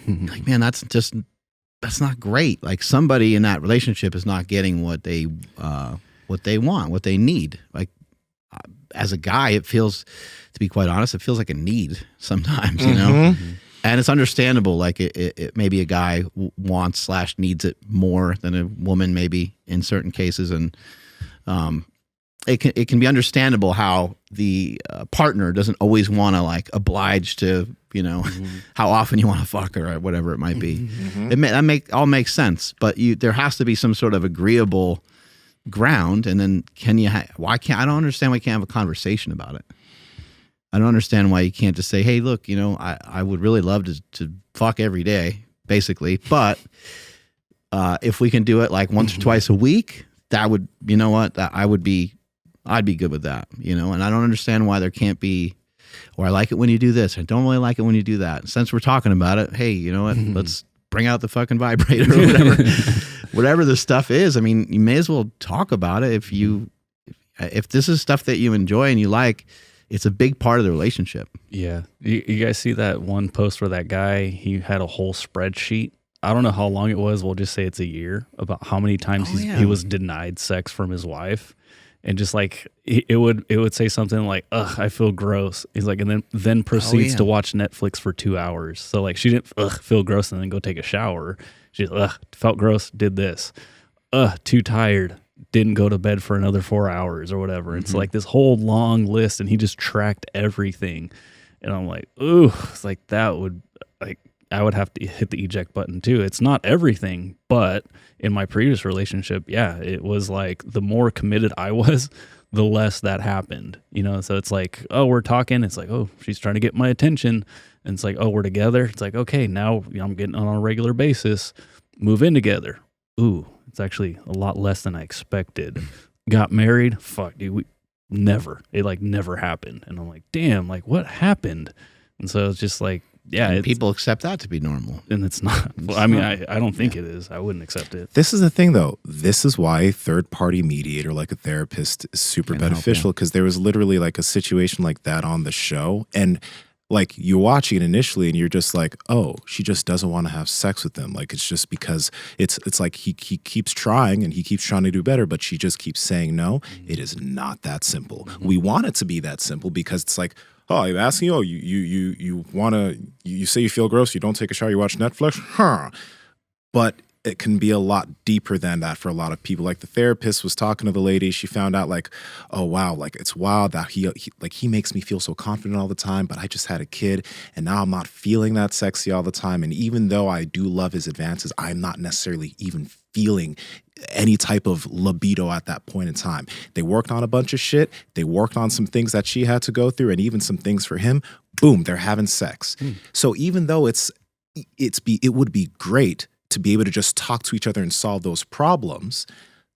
Speaker 1: man, that's not great. Like somebody in that relationship is not getting what they want, what they need. Like as a guy, it feels, to be quite honest, it feels like a need sometimes, you know? And it's understandable. Like it maybe a guy wants / needs it more than a woman, maybe in certain cases, and it can be understandable how the partner doesn't always want to like oblige to, you know, how often you want to fuck her or whatever it might be. That all makes sense, but there has to be some sort of agreeable ground, and then I don't understand why you can't have a conversation about it. I don't understand why you can't just say, hey, look, you know, I would really love to fuck every day, basically. But if we can do it like once or twice a week, that would, you know what, I'd be good with that, you know. And I don't understand why there can't be, or I like it when you do this, I don't really like it when you do that. Since we're talking about it, hey, you know what, let's bring out the fucking vibrator or whatever. Whatever the stuff is, I mean, you may as well talk about it. If this is stuff that you enjoy and you like, it's a big part of the relationship.
Speaker 3: Yeah. You guys see that one post where that guy, he had a whole spreadsheet? I don't know how long it was. We'll just say it's a year, about how many times he was denied sex from his wife. And just like, it would say something like, ugh, I feel gross. He's like, and then proceeds to watch Netflix for 2 hours. So like, she didn't feel gross and then go take a shower. She's felt gross, did this. Too tired. Didn't go to bed for another 4 hours or whatever. It's like this whole long list, and he just tracked everything. And I'm like, ooh, it's like that would, like, I would have to hit the eject button too. It's not everything, but in my previous relationship, yeah, it was like the more committed I was, the less that happened, you know? So it's like, oh, we're talking. It's like, oh, she's trying to get my attention. And it's like, oh, we're together. It's like, okay, now I'm getting on a regular basis, move in together. Ooh, it's actually a lot less than I expected. Got married. Fuck, dude, it like never happened. And I'm like, damn, like what happened? And so it's just like, yeah,
Speaker 1: people accept that to be normal,
Speaker 3: and it's not. Well, I mean, I don't think it is. I wouldn't accept it.
Speaker 2: This is the thing, though. This is why a third-party mediator like a therapist is super beneficial, because there was literally like a situation like that on the show, and like you're watching it initially, and you're just like, oh, she just doesn't want to have sex with him. Like it's just because it's like he keeps trying and he keeps trying to do better, but she just keeps saying no. It is not that simple. We want it to be that simple because it's like, oh, I'm asking you, you say you feel gross, you don't take a shower, you watch Netflix, but it can be a lot deeper than that for a lot of people. Like the therapist was talking to the lady, she found out like, oh wow, like it's wild that he makes me feel so confident all the time, but I just had a kid and now I'm not feeling that sexy all the time. And even though I do love his advances, I'm not necessarily even feeling any type of libido at that point in time. They worked on a bunch of shit. They worked on some things that she had to go through and even some things for him. Boom, they're having sex. So even though it would be great to be able to just talk to each other and solve those problems,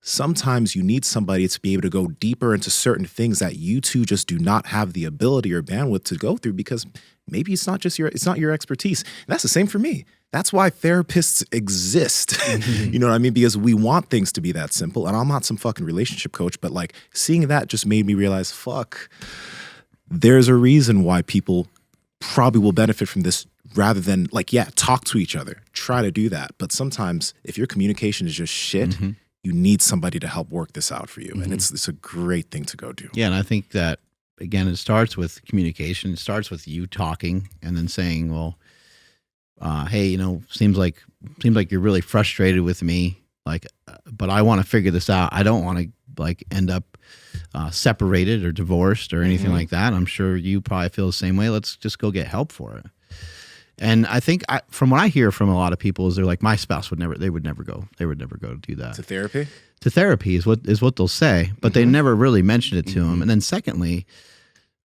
Speaker 2: sometimes you need somebody to be able to go deeper into certain things that you two just do not have the ability or bandwidth to go through, because maybe it's not your expertise. And that's the same for me. That's why therapists exist. You know what I mean? Because we want things to be that simple. And I'm not some fucking relationship coach, but like seeing that just made me realize, fuck, there's a reason why people probably will benefit from this, rather than like, yeah, talk to each other, try to do that. But sometimes if your communication is just shit, you need somebody to help work this out for you. And it's a great thing to go do.
Speaker 1: Yeah. And I think that, again, it starts with communication. It starts with you talking and then saying, well, hey, you know, seems like you're really frustrated with me. Like, but I want to figure this out. I don't want to like end up separated or divorced or anything like that. I'm sure you probably feel the same way. Let's just go get help for it. And I think from what I hear from a lot of people is they're like, my spouse would never go to do that.
Speaker 2: To therapy?
Speaker 1: To therapy is what they'll say, but they never really mention it to them. And then secondly,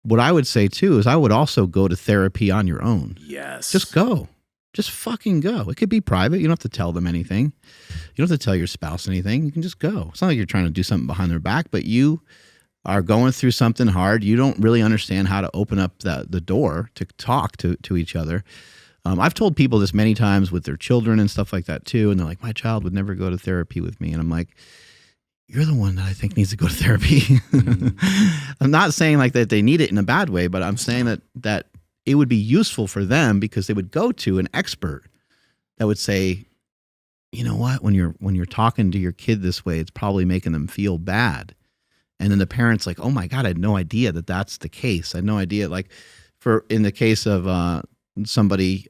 Speaker 1: what I would say too is I would also go to therapy on your own.
Speaker 2: Yes.
Speaker 1: Just go. Just fucking go. It could be private. You don't have to tell them anything. You don't have to tell your spouse anything. You can just go. It's not like you're trying to do something behind their back, but you are going through something hard. You don't really understand how to open up the door to talk to each other. I've told people this many times with their children and stuff like that too. And they're like, my child would never go to therapy with me. And I'm like, you're the one that I think needs to go to therapy. I'm not saying like that they need it in a bad way, but I'm saying that it would be useful for them because they would go to an expert that would say, you know what, when you're talking to your kid this way, it's probably making them feel bad. And then the parent's like, oh my God, I had no idea that that's the case. I had no idea. Like in the case of somebody,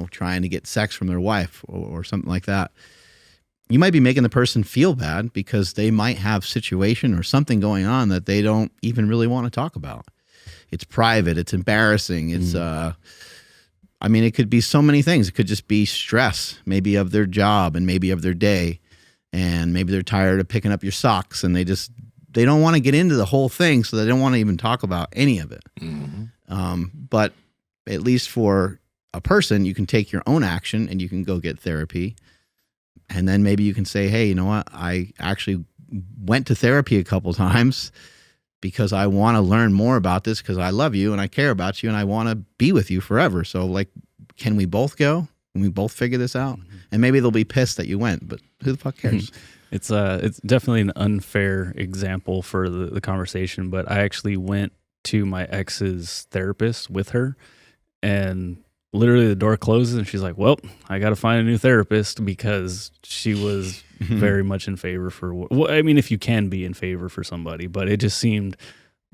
Speaker 1: trying to get sex from their wife or something like that, you might be making the person feel bad because they might have situation or something going on that they don't even really want to talk about. It's private. It's embarrassing. It's, it could be so many things. It could just be stress, maybe of their job and maybe of their day. And maybe they're tired of picking up your socks and they don't want to get into the whole thing. So they don't want to even talk about any of it. But at least for a person, you can take your own action and you can go get therapy. And then maybe you can say, hey, you know what? I actually went to therapy a couple times because I want to learn more about this because I love you and I care about you and I want to be with you forever. So like, can we both go? Can we both figure this out? And maybe they'll be pissed that you went, but who the fuck cares?
Speaker 3: It's definitely an unfair example for the conversation, but I actually went to my ex's therapist with her, and literally the door closes and she's like, well, I got to find a new therapist, because she was very much in favor if you can be in favor for somebody, but it just seemed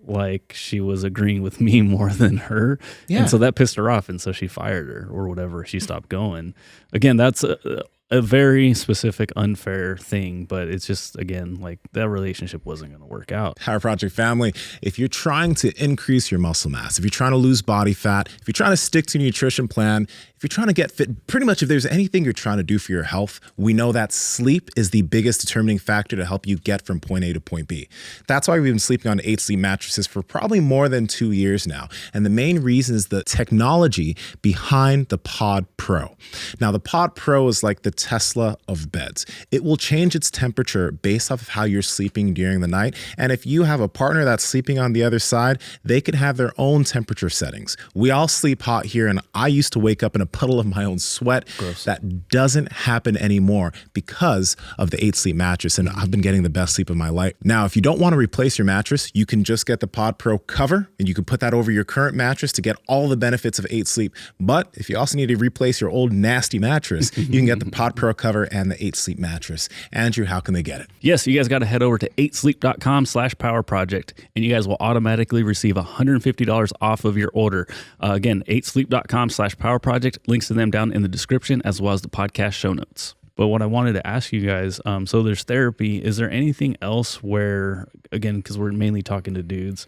Speaker 3: like she was agreeing with me more than her. Yeah. And so that pissed her off. And so she fired her or whatever. She stopped going. Again, that's a very specific, unfair thing, but it's just, again, like that relationship wasn't going to work out.
Speaker 2: Power Project family, if you're trying to increase your muscle mass, if you're trying to lose body fat, if you're trying to stick to your nutrition plan, if you're trying to get fit, pretty much if there's anything you're trying to do for your health, we know that sleep is the biggest determining factor to help you get from point A to point B. That's why we've been sleeping on 8 Sleep mattresses for probably more than 2 years now. And the main reason is the technology behind the Pod Pro. Now, the Pod Pro is like the Tesla of beds. It will change its temperature based off of how you're sleeping during the night. And if you have a partner that's sleeping on the other side, they could have their own temperature settings. We all sleep hot here, and I used to wake up in a puddle of my own sweat. Gross. That doesn't happen anymore because of the 8 Sleep mattress, and I've been getting the best sleep of my life. Now, if you don't want to replace your mattress, you can just get the Pod Pro cover, and you can put that over your current mattress to get all the benefits of 8 Sleep. But if you also need to replace your old nasty mattress, you can get the Pod Pro cover and the 8 Sleep mattress. Andrew, how can they get it?
Speaker 3: Yes, you guys got to head over to 8sleep.com/powerproject, and you guys will automatically receive $150 off of your order. Again, 8sleep.com/powerproject. Links to them down in the description, as well as the podcast show notes. But what I wanted to ask you guys, so there's therapy. Is there anything else where, again, because we're mainly talking to dudes,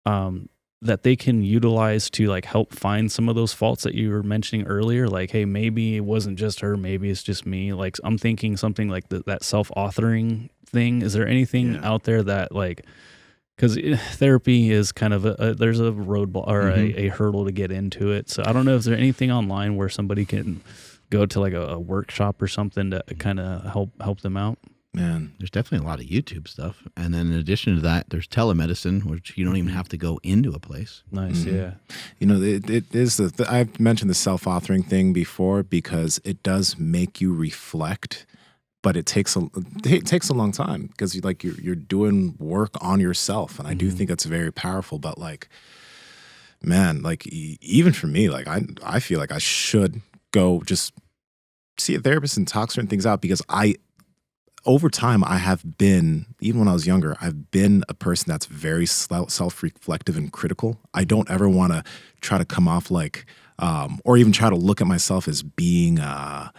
Speaker 3: that they can utilize to like help find some of those faults that you were mentioning earlier? Like, hey, maybe it wasn't just her, maybe it's just me. Like, I'm thinking something like that self-authoring thing. Is there anything out there that, like, because therapy is kind of there's a roadblock or a hurdle to get into it. So I don't know if there's anything online where somebody can go to like a workshop or something to kind of help them out.
Speaker 1: Man, there's definitely a lot of YouTube stuff. And then in addition to that, there's telemedicine, which you don't even have to go into a place.
Speaker 3: Nice, yeah.
Speaker 2: You know, it is, I've mentioned the self-authoring thing before because it does make you reflect, but it takes a long time because you're doing work on yourself. And I do think that's very powerful, but like, man, like even for me, like I feel like I should go just see a therapist and talk certain things out because over time, I have been, even when I was younger, I've been a person that's very self-reflective and critical. I don't ever want to try to come off like, or even try to look at myself as being, I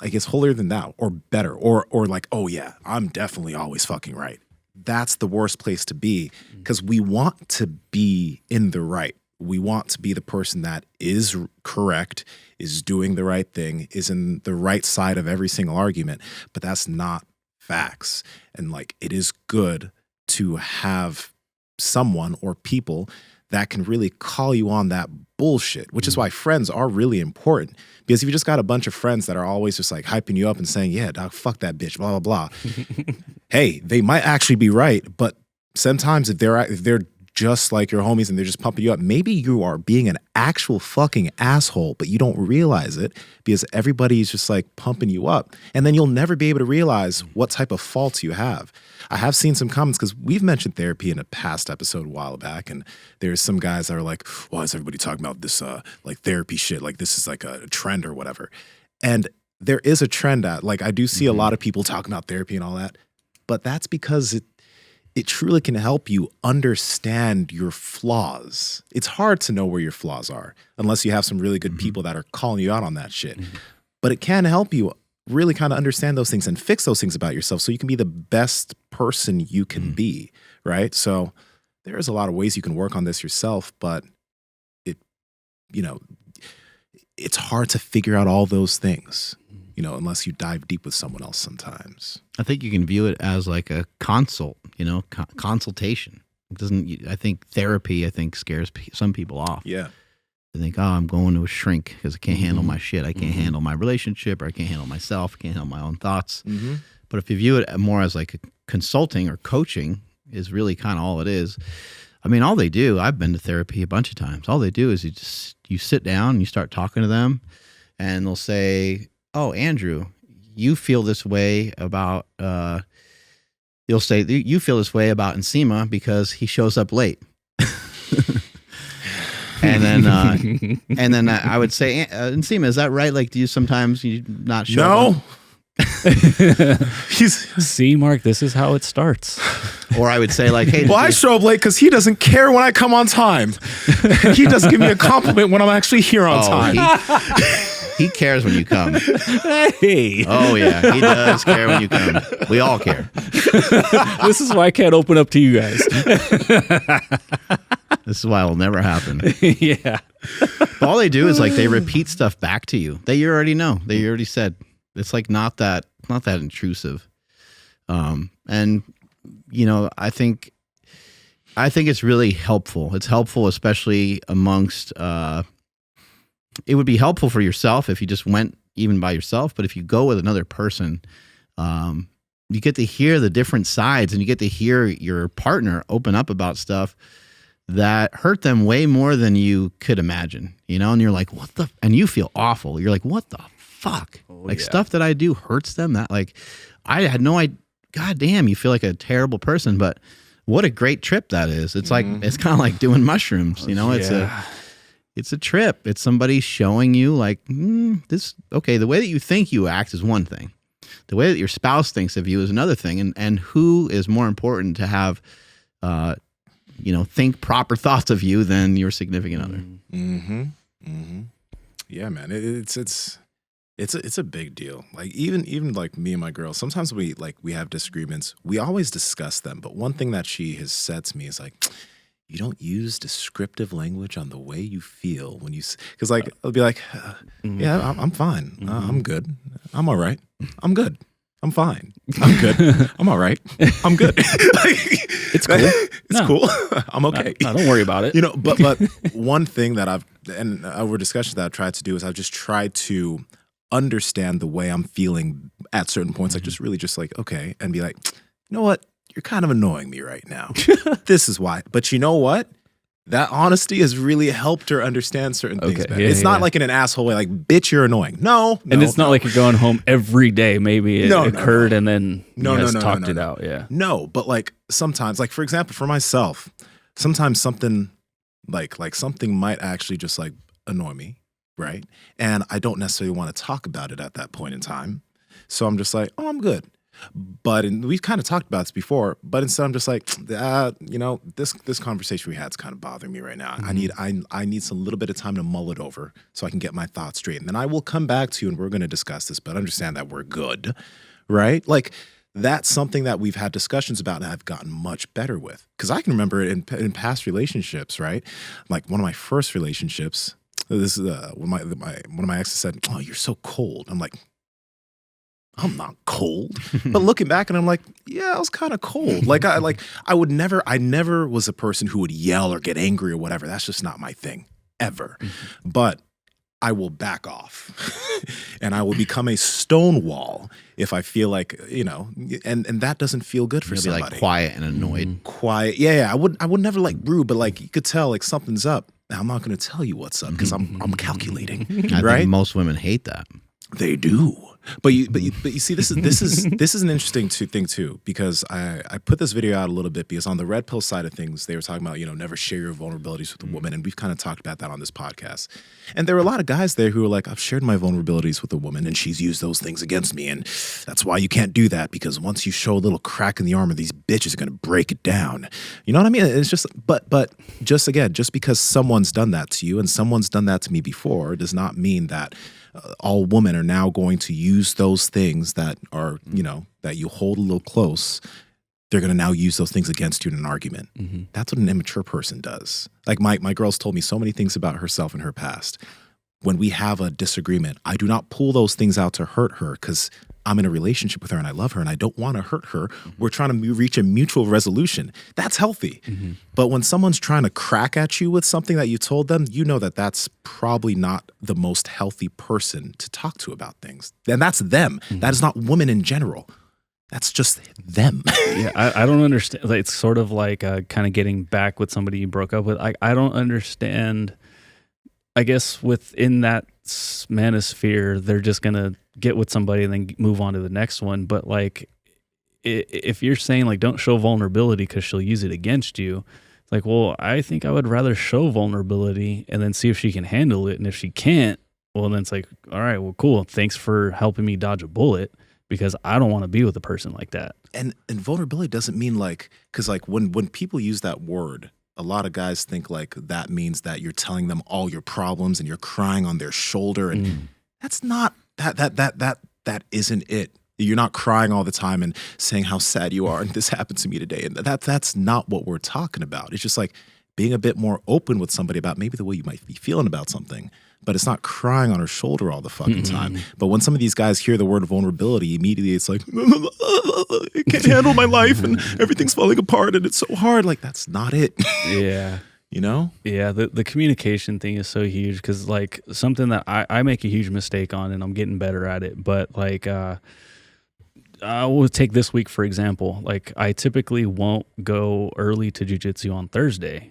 Speaker 2: guess, holier than thou or better or like, oh yeah, I'm definitely always fucking right. That's the worst place to be because we want to be in the right. we want to be the person that is correct, is doing the right thing, is in the right side of every single argument, but that's not facts. And like, it is good to have someone or people that can really call you on that bullshit, which is why friends are really important. Because if you just got a bunch of friends that are always just like hyping you up and saying, yeah, dog, fuck that bitch, blah, blah, blah. Hey, they might actually be right, but sometimes if they're just like your homies and they're just pumping you up, maybe you are being an actual fucking asshole, but you don't realize it because everybody's just like pumping you up. And then you'll never be able to realize what type of faults you have. I have seen some comments because we've mentioned therapy in a past episode a while back, and there's some guys that are like, why is everybody talking about this like therapy shit? Like this is like a trend or whatever. And there is a trend at, like, I do see a lot of people talking about therapy and all that, but that's because it truly can help you understand your flaws. It's hard to know where your flaws are unless you have some really good people that are calling you out on that shit. But it can help you really kind of understand those things and fix those things about yourself so you can be the best person you can be, right? So there's a lot of ways you can work on this yourself, but it's hard to figure out all those things, unless you dive deep with someone else sometimes.
Speaker 1: I think you can view it as like a consult, consultation. It doesn't. I think therapy, scares some people off.
Speaker 2: Yeah.
Speaker 1: They think, oh, I'm going to a shrink because I can't handle my shit. I can't handle my relationship, or I can't handle myself. I can't handle my own thoughts. But if you view it more as like a consulting or coaching, is really kind of all it is. I mean, all they do, I've been to therapy a bunch of times. All they do is you sit down and you start talking to them, and they'll say, oh, Andrew, you feel this way about, you'll say, you feel this way about Nsima because he shows up late. And then I would say, Nsima, is that right? Like, do you sometimes not show up?
Speaker 2: No.
Speaker 3: See, Mark, this is how it starts.
Speaker 1: Or I would say like, hey,
Speaker 2: well, I show up late because he doesn't care when I come on time. And he doesn't give me a compliment when I'm actually here on time.
Speaker 1: He cares when you come.
Speaker 3: Hey.
Speaker 1: Oh, yeah. He does care when you come. We all care.
Speaker 3: This is why I can't open up to you guys.
Speaker 1: This is why it'll never happen.
Speaker 3: Yeah.
Speaker 1: But all they do is like they repeat stuff back to you that you already know. They already said. It's like not that intrusive. And I think it's really helpful. It's helpful, especially amongst it would be helpful for yourself if you just went even by yourself, but if you go with another person, you get to hear the different sides, and you get to hear your partner open up about stuff that hurt them way more than you could imagine, and you're like, and you feel awful. You're like, what the fuck? Stuff that I do hurts them. That like, I had no idea. God damn, you feel like a terrible person, but what a great trip that is. It's like, it's kind of like doing mushrooms, it's a trip. It's somebody showing you like, the way that you think you act is one thing. The way that your spouse thinks of you is another thing. And who is more important to have, think proper thoughts of you than your significant other?
Speaker 2: Yeah, man. It's a big deal. Like even like me and my girl, sometimes we have disagreements. We always discuss them. But one thing that she has said to me is like, you don't use descriptive language on the way you feel when you, because like I'll be like, yeah, I'm fine. I'm good. I'm all right. I'm good. I'm fine. I'm good. I'm all right. I'm good.
Speaker 3: It's cool.
Speaker 2: It's cool. I'm okay.
Speaker 3: No, don't worry about it.
Speaker 2: But one thing that over discussions that I've tried to do is I've just tried to understand the way I'm feeling at certain points, like just really just like, okay, and be like, you know what? You're kind of annoying me right now. This is why. But you know what? That honesty has really helped her understand certain things better. It's not like in an asshole way, like, bitch, you're annoying. No.
Speaker 3: And it's not like you're going home every day. Maybe it occurred and then you guys talked it out. Yeah.
Speaker 2: No, but like sometimes, like for example, for myself, sometimes something like something might actually just like annoy me, right? And I don't necessarily want to talk about it at that point in time. So I'm just like, oh, I'm good. But we've kind of talked about this before, but instead I'm just like, this conversation we had is kind of bothering me right now. I need some little bit of time to mull it over so I can get my thoughts straight. And then I will come back to you and we're going to discuss this, but understand that we're good, right? Like that's something that we've had discussions about and I've gotten much better with. Because I can remember in past relationships, right? Like one of my first relationships, this is when one of my exes said, "Oh, you're so cold." I'm like, I'm not cold. But looking back and I'm like, yeah, I was kind of cold. I never was a person who would yell or get angry or whatever. That's just not my thing ever. But I will back off and I will become a stonewall if I feel like, and that doesn't feel good for somebody.
Speaker 1: Like quiet and annoyed.
Speaker 2: Quiet. Yeah. I would never like rude, but like you could tell like something's up. Now, I'm not going to tell you what's up because I'm calculating.
Speaker 1: I
Speaker 2: right?
Speaker 1: think most women hate that.
Speaker 2: They do. But you see, this is an interesting thing too, because I put this video out a little bit because on the red pill side of things, they were talking about, never share your vulnerabilities with a woman. And we've kind of talked about that on this podcast. And there were a lot of guys there who were like, I've shared my vulnerabilities with a woman and she's used those things against me. And that's why you can't do that, because once you show a little crack in the armor, these bitches are going to break it down. You know what I mean? It's just, but just because someone's done that to you and someone's done that to me before does not mean that all women are now going to use those things that are, that you hold a little close. They're going to now use those things against you in an argument. That's what an immature person does. Like my girl's told me so many things about herself and her past. When we have a disagreement, I do not pull those things out to hurt her because I'm in a relationship with her and I love her and I don't want to hurt her. We're trying to reach a mutual resolution. That's healthy. But when someone's trying to crack at you with something that you told them, you know that that's probably not the most healthy person to talk to about things. And that's them. That is not women in general. That's just them.
Speaker 3: Yeah, I don't understand. It's sort of like kind of getting back with somebody you broke up with. I don't understand. I guess within that manosphere, they're just going to get with somebody and then move on to the next one. But like, if you're saying like, don't show vulnerability because she'll use it against you, it's like, well, I think I would rather show vulnerability and then see if she can handle it. And if she can't, well, then it's like, all right, well, cool. Thanks for helping me dodge a bullet, because I don't want to be with a person like that.
Speaker 2: And vulnerability doesn't mean like, because like when people use that word, a lot of guys think like that means that you're telling them all your problems and you're crying on their shoulder. And that's not, that isn't it. You're not crying all the time and saying how sad you are and this happened to me today. And that's not what we're talking about. It's just like being a bit more open with somebody about maybe the way you might be feeling about something. But it's not crying on her shoulder all the fucking time. But when some of these guys hear the word vulnerability, immediately it's like, I can't handle my life and everything's falling apart and it's so hard. Like, that's not it.
Speaker 3: Yeah. Yeah, the communication thing is so huge, because like something that I make a huge mistake on and I'm getting better at it. But like, I will take this week, for example. Like, I typically won't go early to jiu-jitsu on Thursday.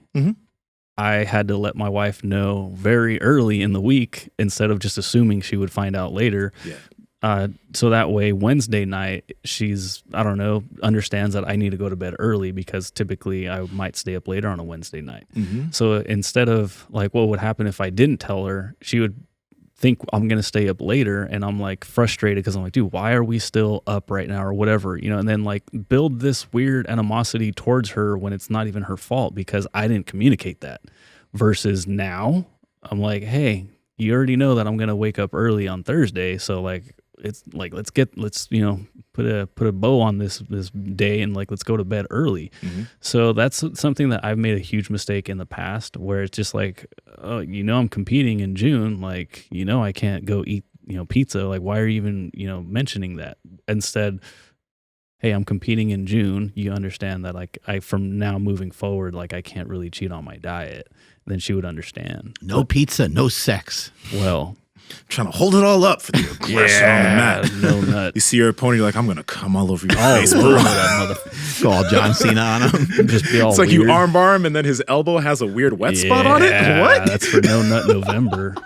Speaker 3: I had to let my wife know very early in the week instead of just assuming she would find out later. So that way, Wednesday night, she's, understands that I need to go to bed early, because typically I might stay up later on a Wednesday night. So instead of like what would happen if I didn't tell her, she would think I'm going to stay up later, and I'm like frustrated because I'm like, dude, why are we still up right now or whatever, and then like build this weird animosity towards her when it's not even her fault because I didn't communicate that. Versus now I'm like, hey, you already know that I'm going to wake up early on Thursday. So like, it's like, let's put a bow on this day and like, let's go to bed early. So that's something that I've made a huge mistake in the past, where it's just like, oh, I'm competing in June. Like, I can't go eat, pizza. Like, why are you even, mentioning that? Instead, hey, I'm competing in June. You understand that like from now moving forward, like I can't really cheat on my diet. Then she would understand.
Speaker 1: No pizza, no sex.
Speaker 3: Well,
Speaker 2: trying to hold it all up for the aggression on the mat.
Speaker 3: No nut.
Speaker 2: You see your opponent, you're like, I'm going to come all over your face,
Speaker 1: bro.
Speaker 2: bro.
Speaker 1: Go all John Cena on him.
Speaker 3: Just be all
Speaker 2: it's like
Speaker 3: weird.
Speaker 2: you armbar him and then his elbow has a weird wet spot on it? What?
Speaker 3: That's for No Nut November.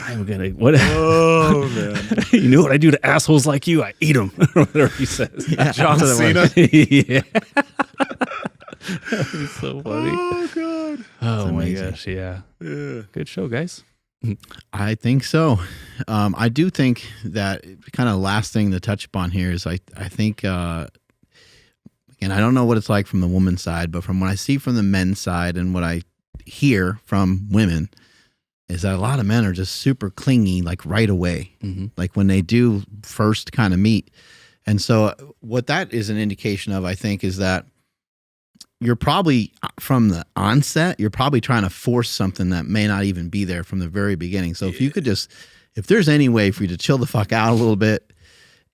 Speaker 3: I'm going to, what?
Speaker 2: Oh, man.
Speaker 3: You know what I do to assholes like you? I eat them. Whatever he says.
Speaker 1: Yeah,
Speaker 2: John Cena.
Speaker 3: Yeah. That's so funny.
Speaker 2: Oh, God.
Speaker 3: Oh, my
Speaker 1: amazing.
Speaker 3: gosh. Yeah. Good show, guys.
Speaker 1: I think so. I do think that kind of last thing to touch upon here is I think, and I don't know what it's like from the woman's side, but from what I see from the men's side and what I hear from women is that a lot of men are just super clingy, like right away. Like when they do first kind of meet And so what that is an indication of, I think, is that you're probably from the onset, you're probably trying to force something that may not even be there from the very beginning. So if you could just, if there's any way for you to chill the fuck out a little bit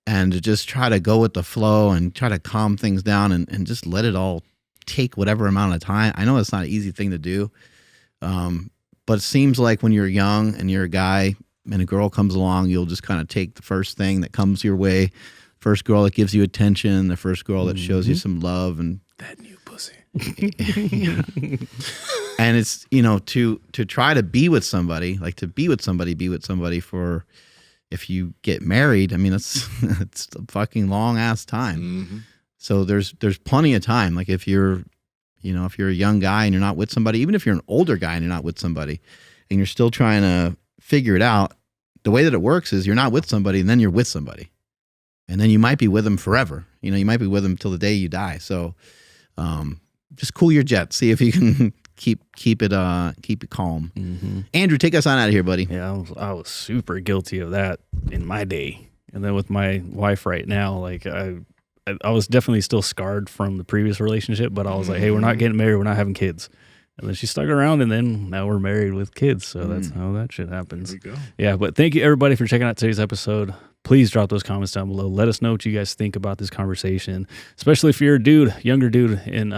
Speaker 1: and to just try to go with the flow and try to calm things down and just let it all take whatever amount of time. I know it's not an easy thing to do. But it seems like when you're young and you're a guy and a girl comes along, you'll just kind of take the first thing that comes your way. First girl that gives you attention, the first girl that shows you some love, and
Speaker 2: That new pussy.
Speaker 1: and it's, you know, to try to be with somebody, like to be with somebody for, if you get married, I mean, it's a fucking long ass time.
Speaker 2: Mm-hmm.
Speaker 1: So there's plenty of time. Like if you're, you know, if you're a young guy and you're not with somebody, even if you're an older guy and you're not with somebody and you're still trying to figure it out, the way that it works is you're not with somebody and then you're with somebody. And then you might be with them forever. You know, you might be with them till the day you die. So just cool your jets. See if you can keep it calm.
Speaker 3: Mm-hmm.
Speaker 1: Andrew, take us on out of here, buddy.
Speaker 3: Yeah, I was super guilty of that in my day. And then with my wife right now, like I was definitely still scarred from the previous relationship, but I was like, hey, we're not getting married. We're not having kids. And then she stuck around, and then now we're married with kids. So that's how that shit happens.
Speaker 2: There we go.
Speaker 3: Yeah, but thank you, everybody, for checking out today's episode. Please drop those comments down below. Let us know what you guys think about this conversation, especially if you're a dude, younger dude, and,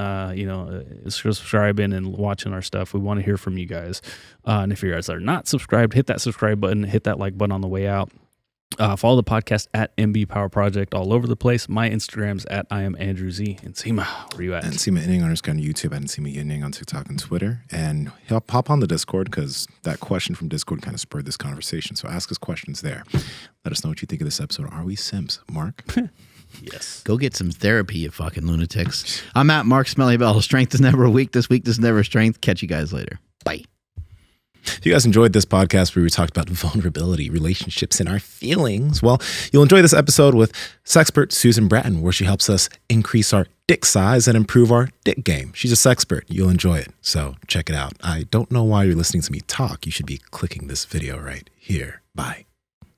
Speaker 3: subscribing and watching our stuff. We want to hear from you guys. And if you guys are not subscribed, hit that subscribe button, hit that like button on the way out. Follow the podcast at MB Power Project all over the place. My Instagram's at I am Andrew Z. Nsima, where are you at?
Speaker 2: Nsima Inyang _on YouTube, at Nsima Inyang on TikTok and Twitter. And he'll pop on the Discord because that question from Discord kind of spurred this conversation. So ask us questions there. Let us know what you think of this episode. Are we Simps, Mark?
Speaker 3: Yes.
Speaker 1: Go get some therapy, you fucking lunatics. I'm at Mark Smelly Bell. Strength is never a weakness. Weakness is never strength. Catch you guys later. Bye.
Speaker 2: If you guys enjoyed this podcast where we talked about vulnerability, relationships, and our feelings, well, you'll enjoy this episode with sexpert Susan Bratton, where she helps us increase our dick size and improve our dick game. She's a sexpert. You'll enjoy it. So check it out. I don't know why you're listening to me talk. You should be clicking this video right here. Bye.